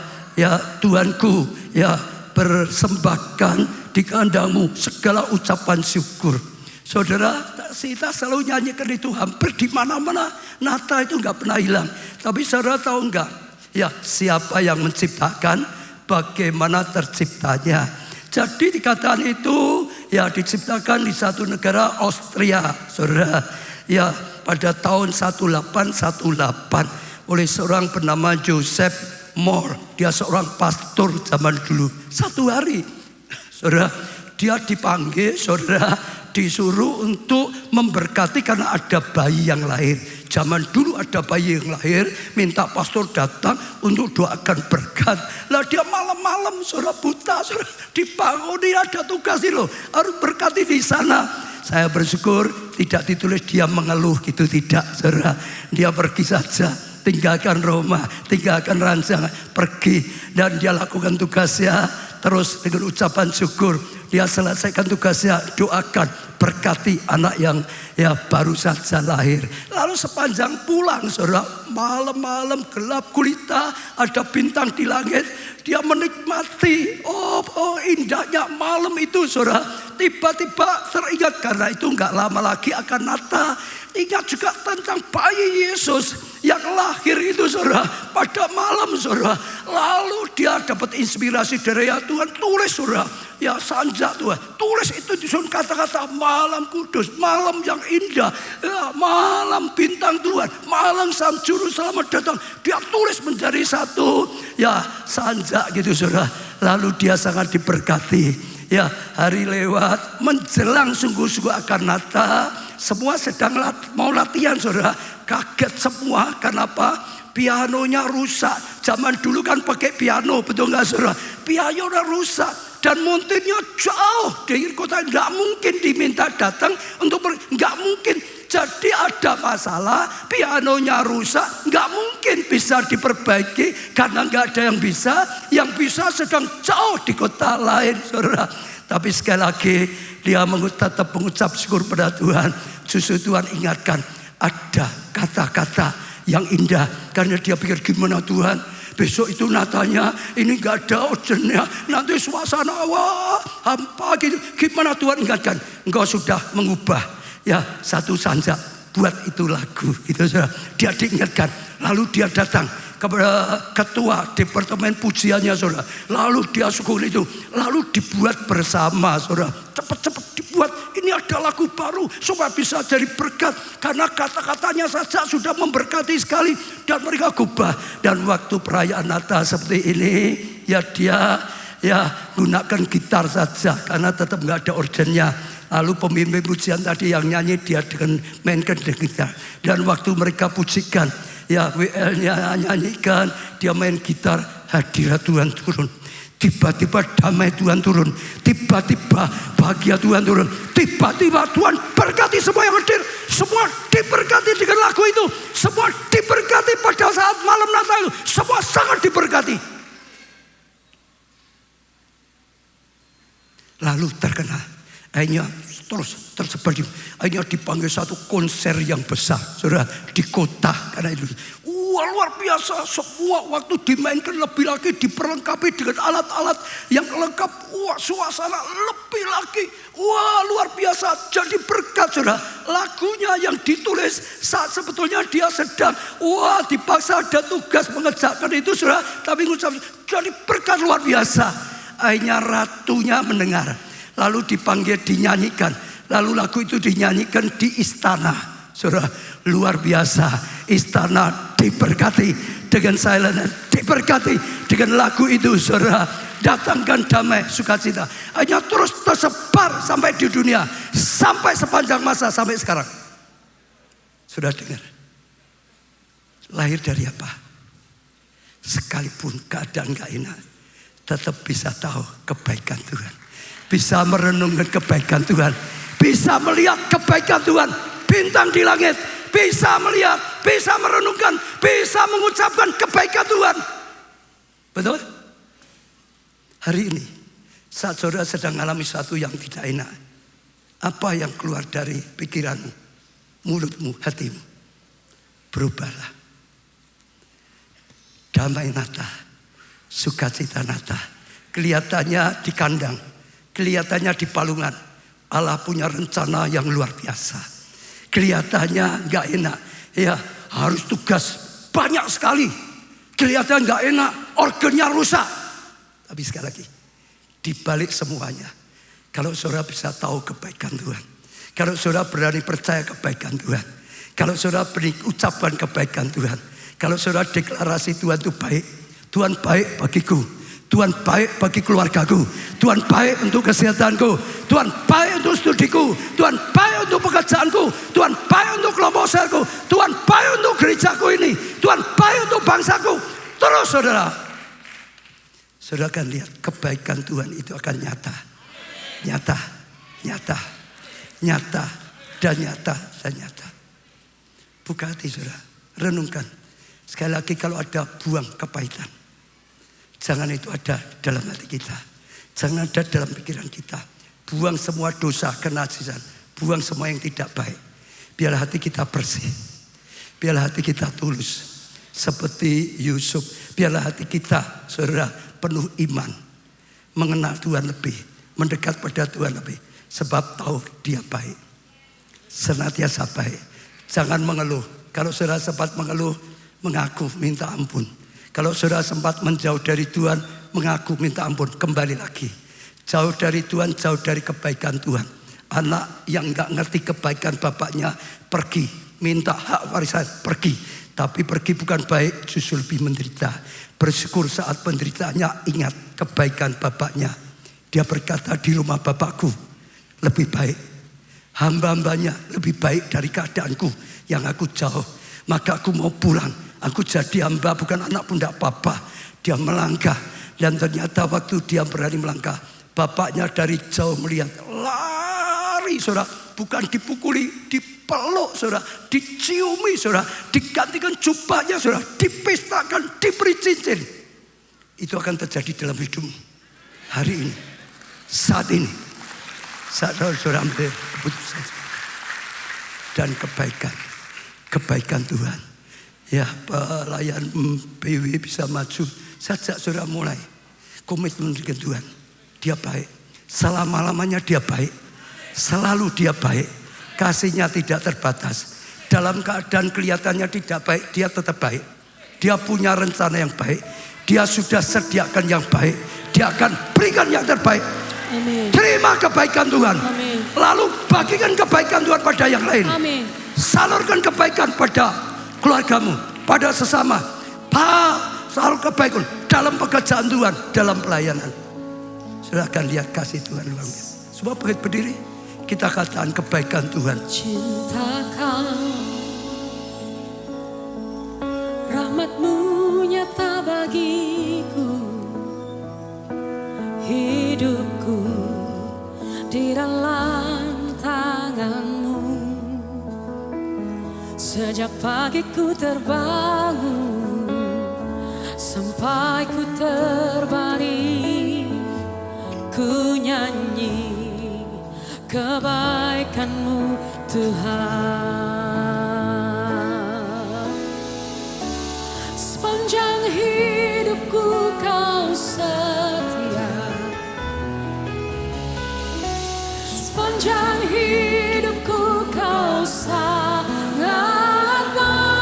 Tuhanku, ya persembahkan di kandangmu segala ucapan syukur. Saudara, kita selalu nyanyikan itu hampir di mana-mana. Nata itu nggak pernah hilang. Tapi saudara tahu nggak? Ya, siapa yang menciptakan? Bagaimana terciptanya? Jadi dikatakan itu ya diciptakan di satu negara Austria, saudara. Ya, pada tahun 1818 oleh seorang bernama Joseph Moore. Dia seorang pastor zaman dulu. Satu hari, saudara, dia dipanggil, saudara, disuruh untuk memberkati karena ada bayi yang lahir. Zaman dulu ada bayi yang lahir, minta pastor datang untuk doakan berkat. Lah dia malam-malam saudara buta, saudara dibangun, dia ada tugas itu loh, harus berkati di sana. Saya bersyukur tidak ditulis dia mengeluh gitu, tidak saudara. Dia pergi saja, tinggalkan Roma, tinggalkan rancangan, pergi dan dia lakukan tugasnya terus dengan ucapan syukur. Dia selesaikan tugasnya, doakan, berkati anak yang ya baru saja lahir. Lalu sepanjang pulang saudara, malam-malam gelap gulita, ada bintang di langit. Dia menikmati, oh indahnya malam itu saudara. Tiba-tiba teringat karena itu nggak lama lagi akan Natal. Ingat juga tentang bayi Yesus yang lahir itu saudara, pada malam saudara. Lalu dia dapat inspirasi dari ya Tuhan, tulis saudara, ya sanja Tuhan, tulis itu disusun kata-kata malam kudus, malam yang indah, ya, malam bintang Tuhan, malam sang juru selamat datang. Dia tulis menjadi satu, ya sanja gitu saudara. Lalu dia sangat diberkati. Ya hari lewat, menjelang sungguh-sungguh akan Natal, semua sedang mau latihan saudara. Kaget semua, kenapa? Pianonya rusak. Zaman dulu kan pakai piano, betul nggak saudara? Pianonya rusak dan montirnya jauh dari kota, nggak mungkin diminta datang untuk nggak mungkin. Jadi ada masalah, pianonya rusak, nggak mungkin bisa diperbaiki karena nggak ada yang bisa. Yang bisa sedang jauh di kota lain, saudara. Tapi sekali lagi dia tetap mengucap syukur pada Tuhan. Justru Tuhan ingatkan ada kata-kata yang indah karena dia pikir gimana Tuhan? Besok itu Natalnya ini nggak ada ojennya, nanti suasana wah hampa gitu. Gimana Tuhan ingatkan? Engkau sudah mengubah ya satu sanjak buat itu lagu. Itu saudara. Dia diingatkan. Lalu dia datang kepada ketua departemen pujiannya saudara. Lalu dia syukur itu. Lalu dibuat bersama saudara. Cepat-cepat dibuat. Ini ada lagu baru supaya bisa jadi berkat. Karena kata-katanya saja sudah memberkati sekali. Dan mereka gubah. Dan waktu perayaan Natal seperti ini. Ya dia gunakan gitar saja. Karena tetap gak ada organnya. Lalu pemimpin pujian tadi yang nyanyi dia dengan mainkan dengan gitar. Dan waktu mereka pujikan. Ya WL-nya nyanyikan, dia main gitar, hadirat Tuhan turun. Tiba-tiba damai Tuhan turun. Tiba-tiba bahagia Tuhan turun. Tiba-tiba Tuhan berkati semua yang hadir. Semua diberkati dengan lagu itu. Semua diberkati pada saat malam Natal itu. Semua sangat diberkati. Lalu terkenal. Akhirnya terus tersebar. Akhirnya dipanggil satu konser yang besar, saudara, di kota. Karena itu, wah luar biasa. Semua waktu dimainkan lebih lagi, diperlengkapi dengan alat-alat yang lengkap. Wah suasana lebih lagi. Wah luar biasa. Jadi berkat, saudara. Lagunya yang ditulis saat sebetulnya dia sedang, dipaksa ada tugas mengerjakan itu, saudara. Tapi ngucap, jadi berkat luar biasa. Akhirnya ratunya mendengar. Lalu dipanggil, dinyanyikan. Lalu lagu itu dinyanyikan di istana. Saudara, luar biasa. Istana diberkati dengan silent, diberkati dengan lagu itu, saudara. Datangkan damai, sukacita. Hanya terus tersebar sampai di dunia. Sampai sepanjang masa, sampai sekarang. Sudah dengar? Lahir dari apa? Sekalipun keadaan gak enak, tetap bisa tahu kebaikan Tuhan. Bisa merenungkan kebaikan Tuhan. Bisa melihat kebaikan Tuhan. Bintang di langit. Bisa melihat. Bisa merenungkan. Bisa mengucapkan kebaikan Tuhan. Betul? Hari ini. Saat saudara sedang mengalami sesuatu yang tidak enak. Apa yang keluar dari pikiranmu. Mulutmu, hatimu. Berubahlah. Damai Natal. Sukacita Natal. Kelihatannya di kandang. Kelihatannya di palungan. Allah punya rencana yang luar biasa. Kelihatannya gak enak. Ya harus tugas banyak sekali. Kelihatan gak enak. Organnya rusak. Tapi sekali lagi. Dibalik semuanya. Kalau saudara bisa tahu kebaikan Tuhan. Kalau saudara berani percaya kebaikan Tuhan. Kalau saudara berani ucapkan kebaikan Tuhan. Kalau saudara deklarasi Tuhan itu baik. Tuhan baik bagiku. Tuhan baik bagi keluargaku. Tuhan baik untuk kesehatanku. Tuhan baik untuk studiku. Tuhan baik untuk pekerjaanku. Tuhan baik untuk kelompok serku. Tuhan baik untuk gerejaku ini. Tuhan baik untuk bangsaku. Terus saudara. Saudara akan lihat kebaikan Tuhan itu akan nyata. Nyata. Nyata. Nyata. Dan nyata. Dan nyata. Buka hati saudara. Renungkan. Sekali lagi kalau ada buang kepahitan. Jangan itu ada dalam hati kita. Jangan ada dalam pikiran kita. Buang semua dosa, kenajisan. Buang semua yang tidak baik. Biarlah hati kita bersih. Biarlah hati kita tulus. Seperti Yusuf. Biarlah hati kita, saudara, penuh iman. Mengenal Tuhan lebih. Mendekat pada Tuhan lebih. Sebab tahu dia baik. Senantiasa baik. Jangan mengeluh. Kalau saudara sempat mengeluh, mengaku, minta ampun. Kalau saudara sempat menjauh dari Tuhan, mengaku minta ampun, kembali lagi. Jauh dari Tuhan, jauh dari kebaikan Tuhan. Anak yang gak ngerti kebaikan bapaknya, pergi. Minta hak warisan, pergi. Tapi pergi bukan baik, justru lebih menderita. Bersyukur saat penderitaannya, ingat kebaikan bapaknya. Dia berkata, di rumah bapakku lebih baik. Hamba-hambanya lebih baik dari keadaanku yang aku jauh. Maka aku mau pulang. Aku jadi hamba bukan anak pun tidak apa-apa. Dia melangkah. Dan ternyata waktu dia berani melangkah. Bapaknya dari jauh melihat. Lari saudara. Bukan dipukuli. Dipeluk saudara. Diciumi saudara. Digantikan jubahnya saudara. Dipestakan. Diberi cincin. Itu akan terjadi dalam hidupmu. Hari ini. Saat ini. Saat saudara ambil keputusan. Dan kebaikan. Kebaikan Tuhan. Ya pelayan PW bisa maju. Sejak saudara mulai. Komitmen dengan Tuhan. Dia baik. Selama-lamanya dia baik. Selalu dia baik. Kasihnya tidak terbatas. Dalam keadaan kelihatannya tidak baik, dia tetap baik. Dia punya rencana yang baik. Dia sudah sediakan yang baik. Dia akan berikan yang terbaik.
Amin.
Terima kebaikan Tuhan.
Amin.
Lalu bagikan kebaikan Tuhan pada yang lain.
Amin.
Salurkan kebaikan pada keluargamu, pada sesama. Salur kebaikan dalam pekerjaan Tuhan, dalam pelayanan. Silahkan lihat kasih Tuhan luar biasa. Semua berdiri, kita katakan kebaikan Tuhan.
Cintakan, rahmat-Mu nyata bagiku, hidupku di dalam tangan-Mu. Sejak pagi ku terbangun sampai ku terbaring, ku nyanyi kebaikan-Mu Tuhan. Sepanjang hidupku Kau setia, sepanjang hidupku Kau sangat baik.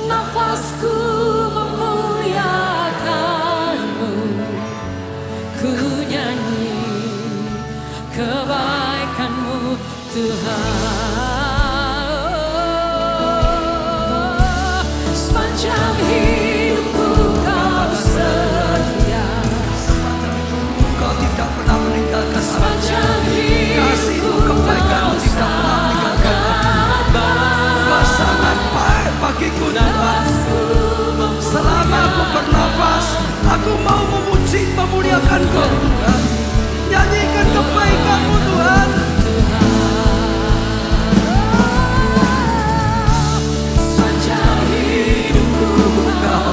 Nafasku memuliakan-Mu, ku nyanyi kebaikan-Mu Tuhan. Sepanjang hidupku Kau setia,
Kau tidak pernah meninggalkan aku.
sepanjang
Kasih-Mu,
hidupku
kebaikan-Mu tidak pernah meninggalkan aku. Kau sangat baik bagiku Tuhan. Selama aku bernafas, aku mau memuji, memuliakan Kau Tuhan. Nyanyikan kebaikan-Mu Tuhan.
sepanjang hidupku Kau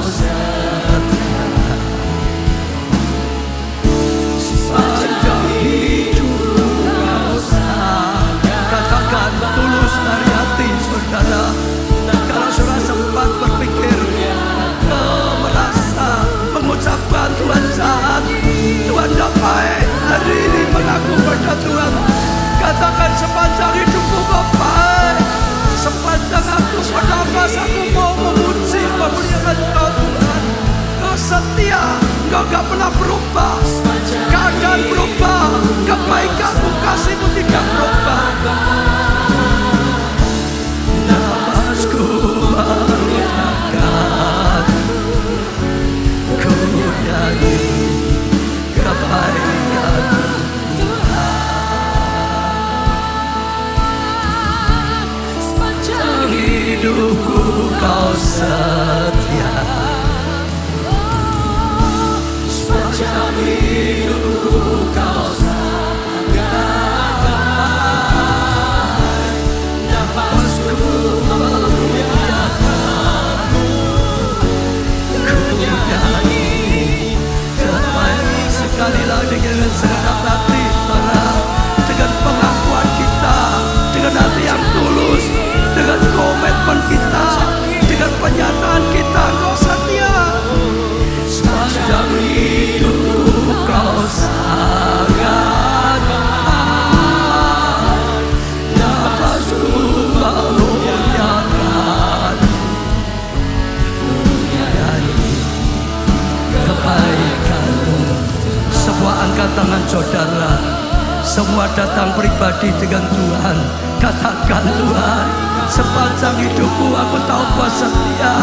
Sepanjang hidupku Kau sayang. Katakan tulus dari hati saudara. Kalau saudara sempat berpikir, merasa mengucapkan Tuhan jahat, Tuhan tidak baik, hari ini mengaku pada Tuhan. Katakan sepanjang hidupku Kau baik. Sepanjang aku bernafas, aku mau memuji, memuliakan Kau Tuhan. Kau setia, Kau gak pernah berubah. Keadaan berubah, kebaikan-Mu, kasih-Mu tidak berubah. Nafasku memuliakan, ku nyanyi kebaikan-Mu.
sepanjang
Hidupku Kau setia, sepanjang hidupku Kau sangat. Nafasku memuliakan-Mu, ku nyanyi kebaikan. Sekali lagi dengan segenap hati, saudara, dengan pengakuan kita, dengan hati yang tulus, dengan komitmen kita, dengan penyataan kita, Kau setia. Sepanjang hidupku Kau sangat baik. Nafasku memuliakan, nyanyi kebaikan-Mu. Sebuah angkat tangan saudara, semua datang pribadi dengan Tuhan. Katakan Tuhan, sepanjang hidupku aku tahu Kau setia.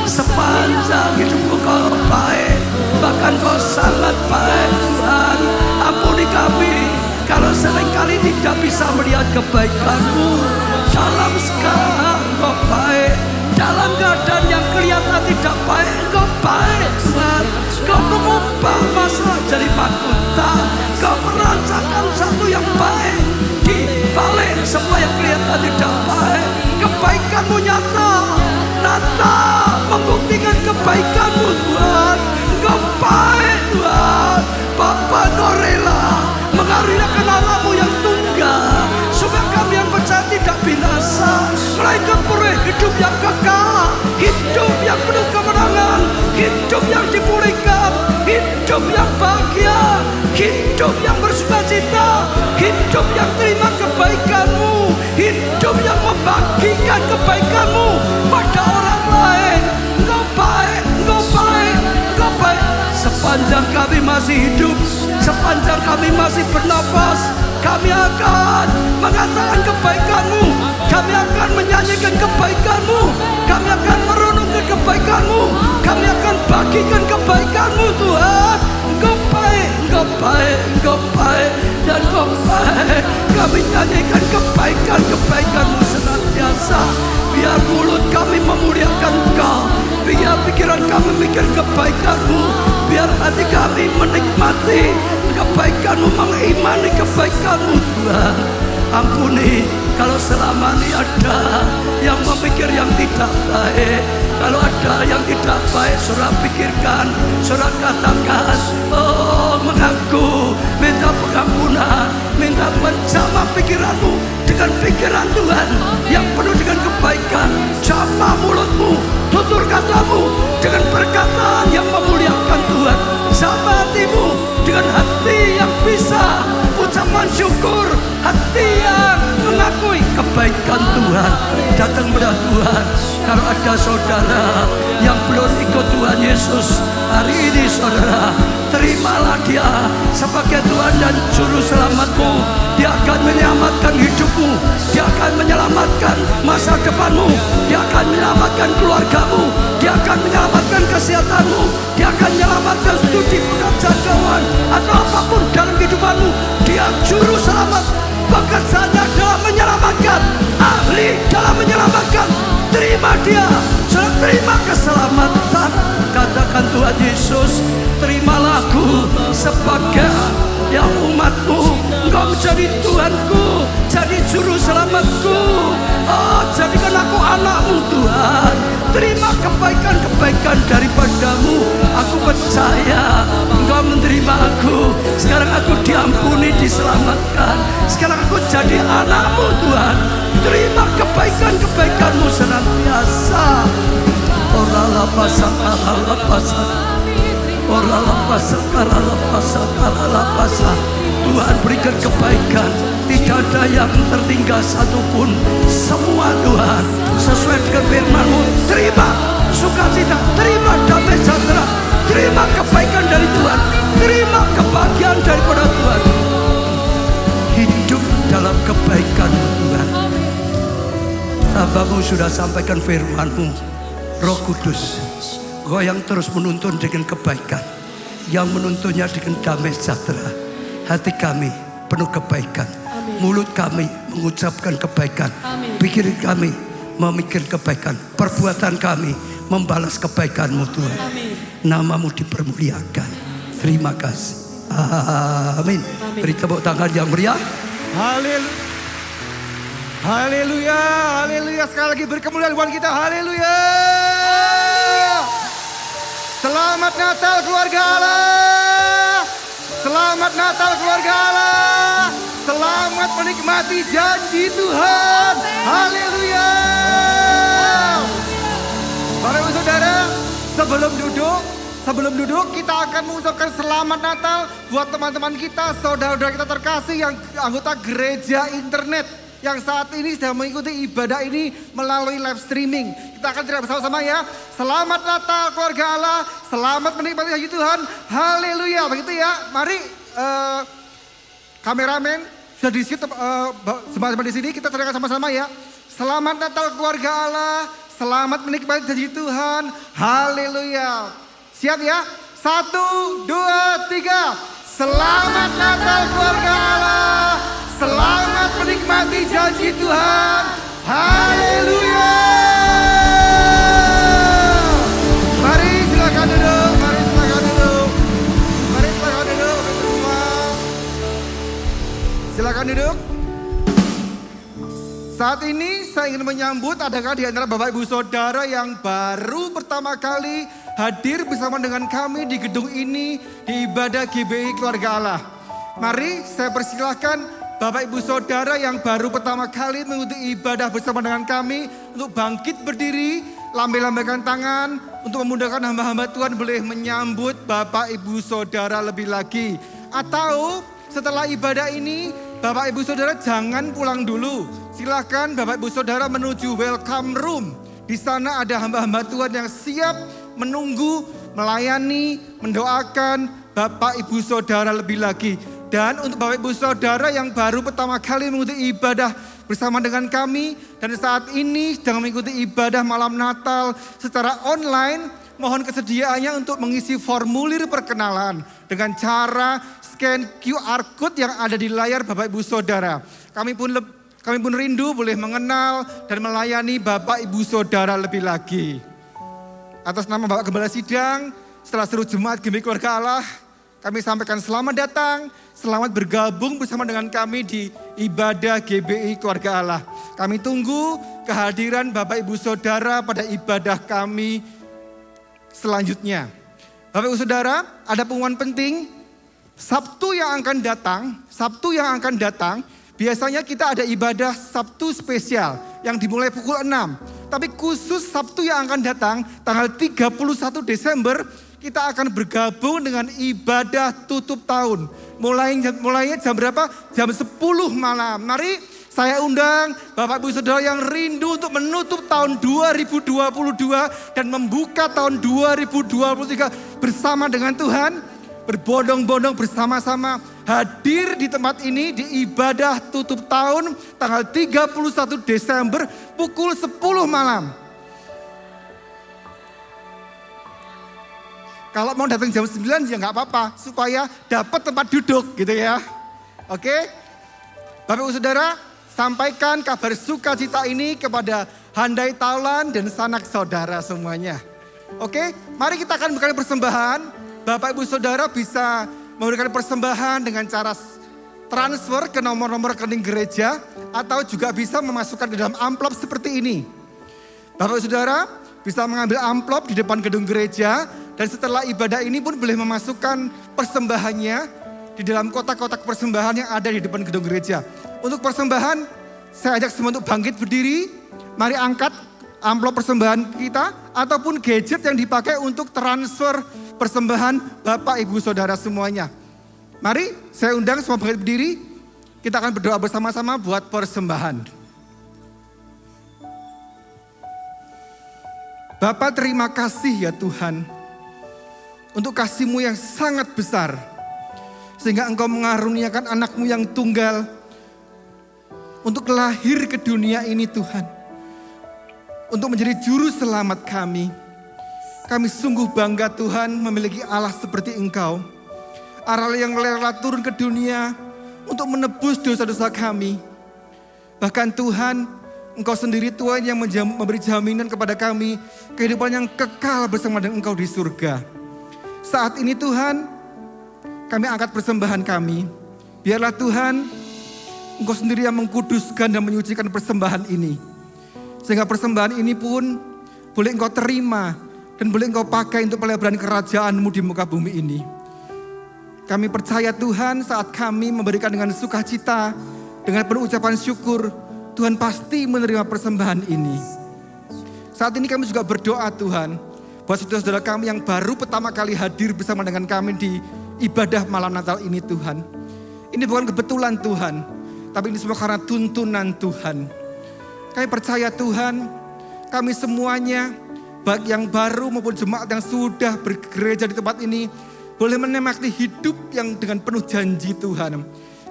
Sepanjang hidupku Kau baik, bahkan Kau sangat baik Tuhan. Ampuni kami kalau seringkali tidak bisa melihat kebaikan-Mu. Dalam segala Kau baik, dalam keadaan yang kelihatan tidak baik Kau baik Tuhan. Kau mengubah masalah jadi mahkota. Kau merancangkan satu yang baik di balik semua yang kelihatan tidak baik. Kebaikan-Mu nyata, membuktikan kebaikan-Mu Tuhan. Kau baik Tuhan. Bapa, Kau rela mengaruniakan anak-Mu yang tunggal, supaya kami yang percaya tidak binasa, melainkan peroleh hidup yang kekal, hidup yang penuh kemenangan, hidup yang dipulihkan, hidup yang bahagia, hidup yang bersukacita, hidup yang terima kebaikan-Mu, hidup hidup yang membagikan kebaikan-Mu pada orang lain. Engkau baik, Engkau baik, Engkau baik. Sepanjang kami masih hidup, sepanjang kami masih bernapas, kami akan mengatakan kebaikan-Mu. Kami akan menyanyikan kebaikan-Mu. Kami akan merenungkan kebaikan-Mu. Kami akan bagikan kebaikan-Mu, Tuhan. Engkau baik, Engkau baik, Engkau baik, dan Engkau baik. Kami nyanyikan kebaikan-kebaikan-Mu senantiasa. Biar mulut kami memuliakan Engkau, biar pikiran kami mikir kebaikan-Mu, biar hati kami menikmati kebaikan-Mu, mengimani kebaikan-Mu, Tuhan. Ampuni kalau selama ini ada yang memikir yang tidak baik. Kalau ada yang tidak baik, Saudara pikirkan, Saudara katakan, oh mengaku, minta pengampunan, minta menjamah pikiranmu dengan pikiran Tuhan yang penuh dengan kebaikan. Jamah mulutmu, tutur katamu dengan perkataan yang memuliakan Tuhan. Jamah hatimu dengan hati yang bisa ucapan syukur, hati yang mengakui kebaikan Tuhan. Datang pada Tuhan. Kalau ada saudara yang belum ikut Tuhan Yesus, hari ini saudara, terimalah Dia sebagai Tuhan dan Juru Selamatmu. Dia akan menyelamatkan hidupmu, Dia akan menyelamatkan masa depanmu, Dia akan menyelamatkan keluargamu, Dia akan menyelamatkan kesehatanmu, Dia akan menyelamatkan studi pekerjaan atau apapun dalam kehidupanmu. Dia Juru Selamat, pekerjaannya dalam menyelamatkan, ahli dalam menyelamatkan. Terima Dia, saudara, terima keselamatan. Katakan Tuhan Yesus, terimalah aku sebagai yang umat-Mu. Engkau menjadi Tuhanku, jadi Juru Selamatku. Oh, jadikan aku anak-Mu, Tuhan. Terima kebaikan-kebaikan daripada-Mu. Aku percaya Engkau menerima aku. Sekarang aku diampuni, diselamatkan. Sekarang aku jadi anak-Mu, Tuhan. Terima kebaikan-kebaikan-Mu senantiasa. Ora lapasa, kala lapasa. Ora lapasa, kala lapasa, kala lapasa. Tuhan berikan kebaikan, tidak ada yang tertinggal satupun. Semua Tuhan sesuai dengan firman-Mu. Terima sukacita, terima damai sejahtera, terima kebaikan dari Tuhan, terima kebahagiaan daripada Tuhan. Hidup dalam kebaikan Tuhan. Hamba-Mu sudah sampaikan firman-Mu. Roh Kudus, Kau yang terus menuntun dengan kebaikan, yang menuntunnya dengan damai sejahtera. Hati kami penuh kebaikan.
Amin.
Mulut kami mengucapkan kebaikan.
Amin.
Pikiran kami memikir kebaikan. Perbuatan kami membalas kebaikan-Mu, Tuhan.
Amin.
Nama-Mu dipermuliakan. Terima kasih. Amin.
Amin.
Beri tepuk tangan yang meriah.
Haleluya. Haleluya. Haleluya. Sekali lagi beri kemuliaan buat kita. Haleluya. Selamat Natal keluarga Allah. Selamat Natal keluarga Allah. Selamat menikmati janji Tuhan. Haleluya. Bapak Ibu Saudara, sebelum duduk kita akan mengucapkan selamat Natal buat teman-teman kita, saudara-saudara kita terkasih yang anggota gereja internet yang saat ini sedang mengikuti ibadah ini melalui live streaming. Kita akan teriak bersama-sama ya. Selamat Natal keluarga Allah. Selamat menikmati janji Tuhan. Haleluya. Begitu ya. Mari kameramen sudah di situ di sini kita teriak sama-sama ya. Selamat Natal keluarga Allah. Selamat menikmati janji Tuhan. Haleluya. Siap ya? 1, 2, 3. Selamat Natal keluarga Allah. Selamat menikmati janji Tuhan. Haleluya. Mari silakan duduk. Mari silakan duduk. Mari silakan duduk. Semua. Silakan duduk. Saat ini saya ingin menyambut adakah di antara Bapak Ibu Saudara yang baru pertama kali hadir bersama dengan kami di gedung ini di ibadah GBI Keluarga Allah. Mari saya persilahkan Bapak Ibu Saudara yang baru pertama kali mengikuti ibadah bersama dengan kami untuk bangkit berdiri, lambai-lambaikan tangan untuk memudahkan hamba-hamba Tuhan boleh menyambut Bapak Ibu Saudara lebih lagi. Atau setelah ibadah ini Bapak Ibu Saudara jangan pulang dulu. Silakan Bapak Ibu Saudara menuju welcome room. Di sana ada hamba-hamba Tuhan yang siap menunggu, melayani, mendoakan Bapak Ibu Saudara lebih lagi. Dan untuk Bapak Ibu Saudara yang baru pertama kali mengikuti ibadah bersama dengan kami dan saat ini sedang mengikuti ibadah malam Natal secara online, mohon kesediaannya untuk mengisi formulir perkenalan dengan cara scan QR code yang ada di layar Bapak Ibu Saudara. Kami pun rindu boleh mengenal dan melayani Bapak Ibu Saudara lebih lagi. Atas nama Bapak Gembala Sidang, setelah seluruh jemaat GBI Keluarga Allah, kami sampaikan selamat datang, selamat bergabung bersama dengan kami di ibadah GBI Keluarga Allah. Kami tunggu kehadiran Bapak Ibu Saudara pada ibadah kami selanjutnya. Bapak Ibu Saudara, ada pengumuman penting. Sabtu yang akan datang, biasanya kita ada ibadah Sabtu spesial yang dimulai pukul 6. Tapi khusus Sabtu yang akan datang, tanggal 31 Desember, kita akan bergabung dengan ibadah tutup tahun. Mulainya jam berapa? Jam 10 malam. Mari saya undang Bapak Ibu Saudara yang rindu untuk menutup tahun 2022 dan membuka tahun 2023 bersama dengan Tuhan. Berbondong-bondong bersama-sama hadir di tempat ini di ibadah tutup tahun tanggal 31 Desember pukul 10 malam. Kalau mau datang jam 9 ya nggak apa-apa, supaya dapat tempat duduk gitu ya. Oke? Bapak Ibu Saudara, sampaikan kabar sukacita ini kepada handai taulan dan sanak saudara semuanya. Oke? Mari kita akan memberikan persembahan. Bapak Ibu Saudara bisa memberikan persembahan dengan cara transfer ke nomor-nomor rekening gereja atau juga bisa memasukkan ke dalam amplop seperti ini. Bapak Ibu Saudara bisa mengambil amplop di depan gedung gereja. Dan setelah ibadah ini pun boleh memasukkan persembahannya di dalam kotak-kotak persembahan yang ada di depan gedung gereja. Untuk persembahan, saya ajak semua untuk bangkit berdiri. Mari angkat amplop persembahan kita ataupun gadget yang dipakai untuk transfer persembahan Bapak Ibu Saudara semuanya. Mari saya undang semua bangkit berdiri. Kita akan berdoa bersama-sama buat persembahan. Bapak terima kasih ya Tuhan. Untuk kasih-Mu yang sangat besar. Sehingga Engkau mengaruniakan anak-Mu yang tunggal. Untuk lahir ke dunia ini Tuhan. Untuk menjadi juru selamat kami. Kami sungguh bangga Tuhan memiliki Allah seperti Engkau. Allah yang rela turun ke dunia untuk menebus dosa-dosa kami. Bahkan Tuhan, Engkau sendiri Tuhan yang memberi jaminan kepada kami. Kehidupan yang kekal bersama dengan Engkau di surga. Saat ini Tuhan, kami angkat persembahan kami. Biarlah Tuhan, Engkau sendiri yang mengkuduskan dan menyucikan persembahan ini. Sehingga persembahan ini pun boleh Engkau terima dan boleh Engkau pakai untuk pelebaran kerajaan-Mu di muka bumi ini. Kami percaya Tuhan saat kami memberikan dengan sukacita, dengan penuh ucapan syukur, Tuhan pasti menerima persembahan ini. Saat ini kami juga berdoa Tuhan, buat saudara-saudara kami yang baru pertama kali hadir bersama dengan kami di ibadah malam Natal ini Tuhan. Ini bukan kebetulan Tuhan, tapi ini semua karena tuntunan Tuhan. Kami percaya Tuhan, kami semuanya, baik yang baru maupun jemaat yang sudah bergereja di tempat ini, boleh menikmati hidup yang dengan penuh janji Tuhan.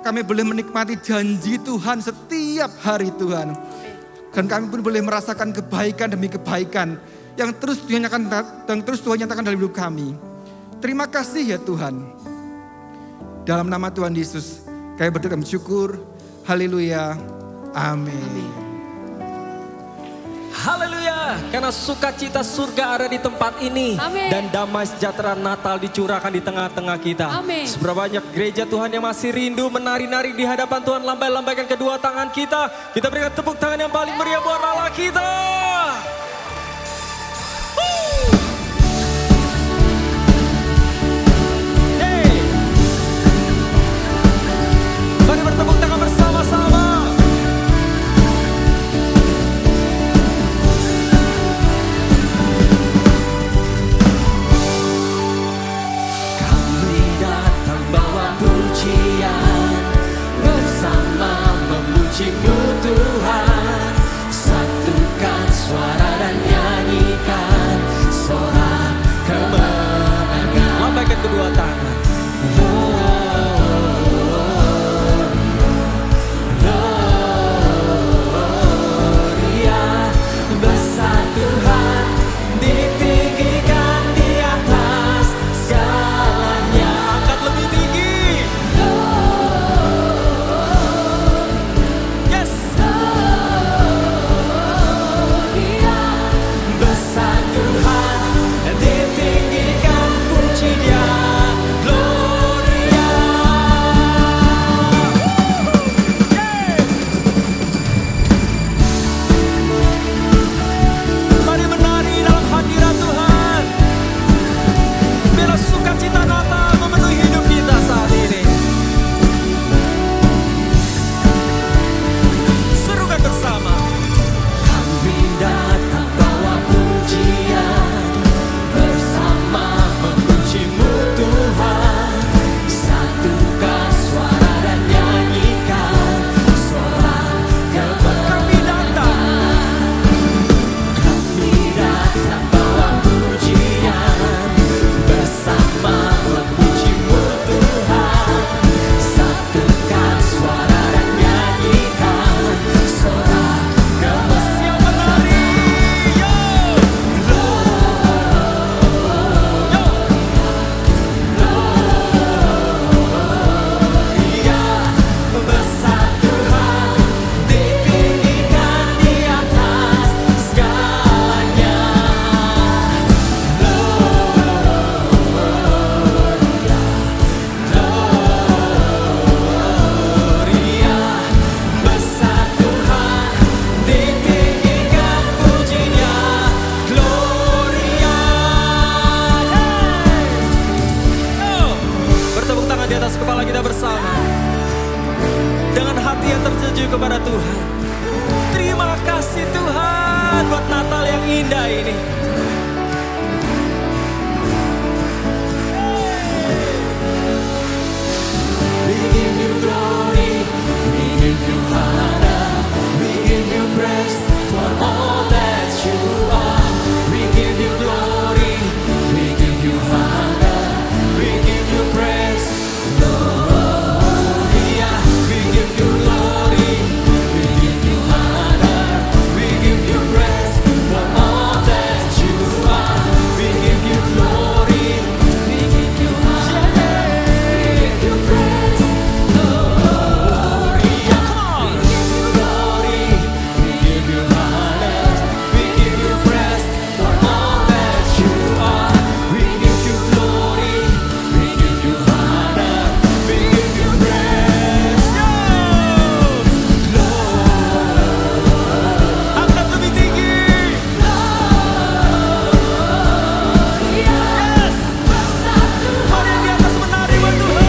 Kami boleh menikmati janji Tuhan setiap hari Tuhan. Dan kami pun boleh merasakan kebaikan demi kebaikan yang terus Tuhan nyatakan dalam hidup kami. Terima kasih ya Tuhan. Dalam nama Tuhan Yesus, kami berdoa dan bersyukur. Haleluya. Amin.
Haleluya, karena sukacita surga ada di tempat ini.
Amin.
Dan damai sejahtera Natal dicurahkan di tengah-tengah kita.
Amin.
Seberapa banyak gereja Tuhan yang masih rindu menari-nari di hadapan Tuhan, lambai-lambaikan kedua tangan kita. Kita berikan tepuk tangan yang paling meriah buat Allah kita. Hey. Mari bertepuk tangan bersama-sama.
Kami datang bawa pujian bersama
tertuju kepada Tuhan. Terima kasih Tuhan buat Natal yang indah ini.
We give you glory, we give you honor, we give you praise for all that you are. We give you glory, we give you honor, we give you praise. Hallelujah. We give you glory, we give you honor, we give you praise for all that you are. We give you glory, we give you honor, we give you praise.
Angkat lebih tinggi. Yes. Mari yang di atas menari buat Tuhan.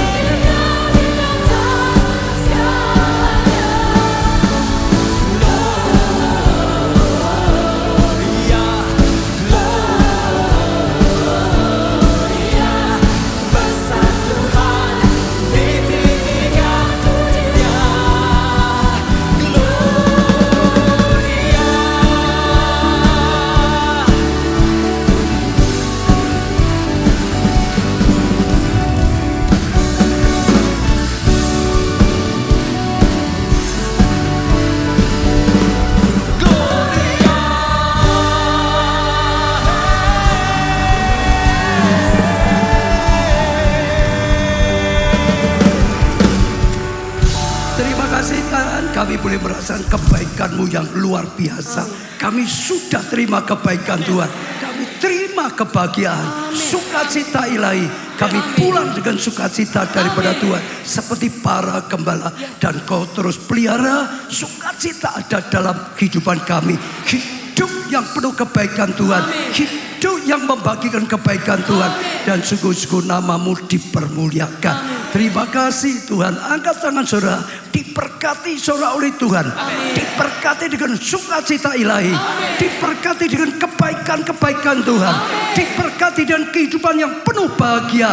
Terima kasih Tuhan, kami boleh merasakan kebaikan-Mu yang luar biasa. Kami sudah terima kebaikan Tuhan. Kami terima kebahagiaan, sukacita ilahi. Kami pulang dengan sukacita daripada Tuhan. Seperti para gembala. Dan Kau terus pelihara sukacita ada dalam kehidupan kami. Hidup yang penuh kebaikan Tuhan. Hidup yang membagikan kebaikan Tuhan. Dan sungguh-sungguh nama-Mu dipermuliakan. Terima kasih Tuhan. Angkat tangan saudara. Diberkati saudara oleh Tuhan. Diberkati dengan sukacita ilahi. Diberkati dengan kebaikan-kebaikan Tuhan. Diberkati dengan kehidupan yang penuh bahagia.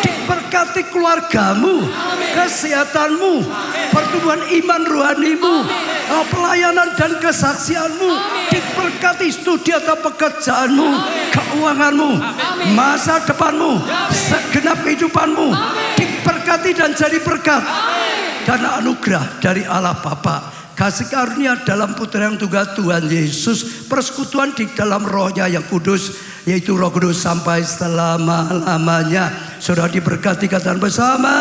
Diberkati keluargamu. Kesehatanmu. Pertumbuhan iman rohanimu. Pelayanan dan kesaksianmu. Diberkati studi atau pekerjaanmu. Keuanganmu. Masa depanmu. Segenap kehidupanmu. Diberkati dan jadi berkat. Dan anugerah dari Allah Bapa, kasih karunia dalam putra yang tunggal Tuhan Yesus, persekutuan di dalam rohnya yang kudus, yaitu Roh Kudus sampai selama-lamanya. Saudara diberkati, katakan bersama.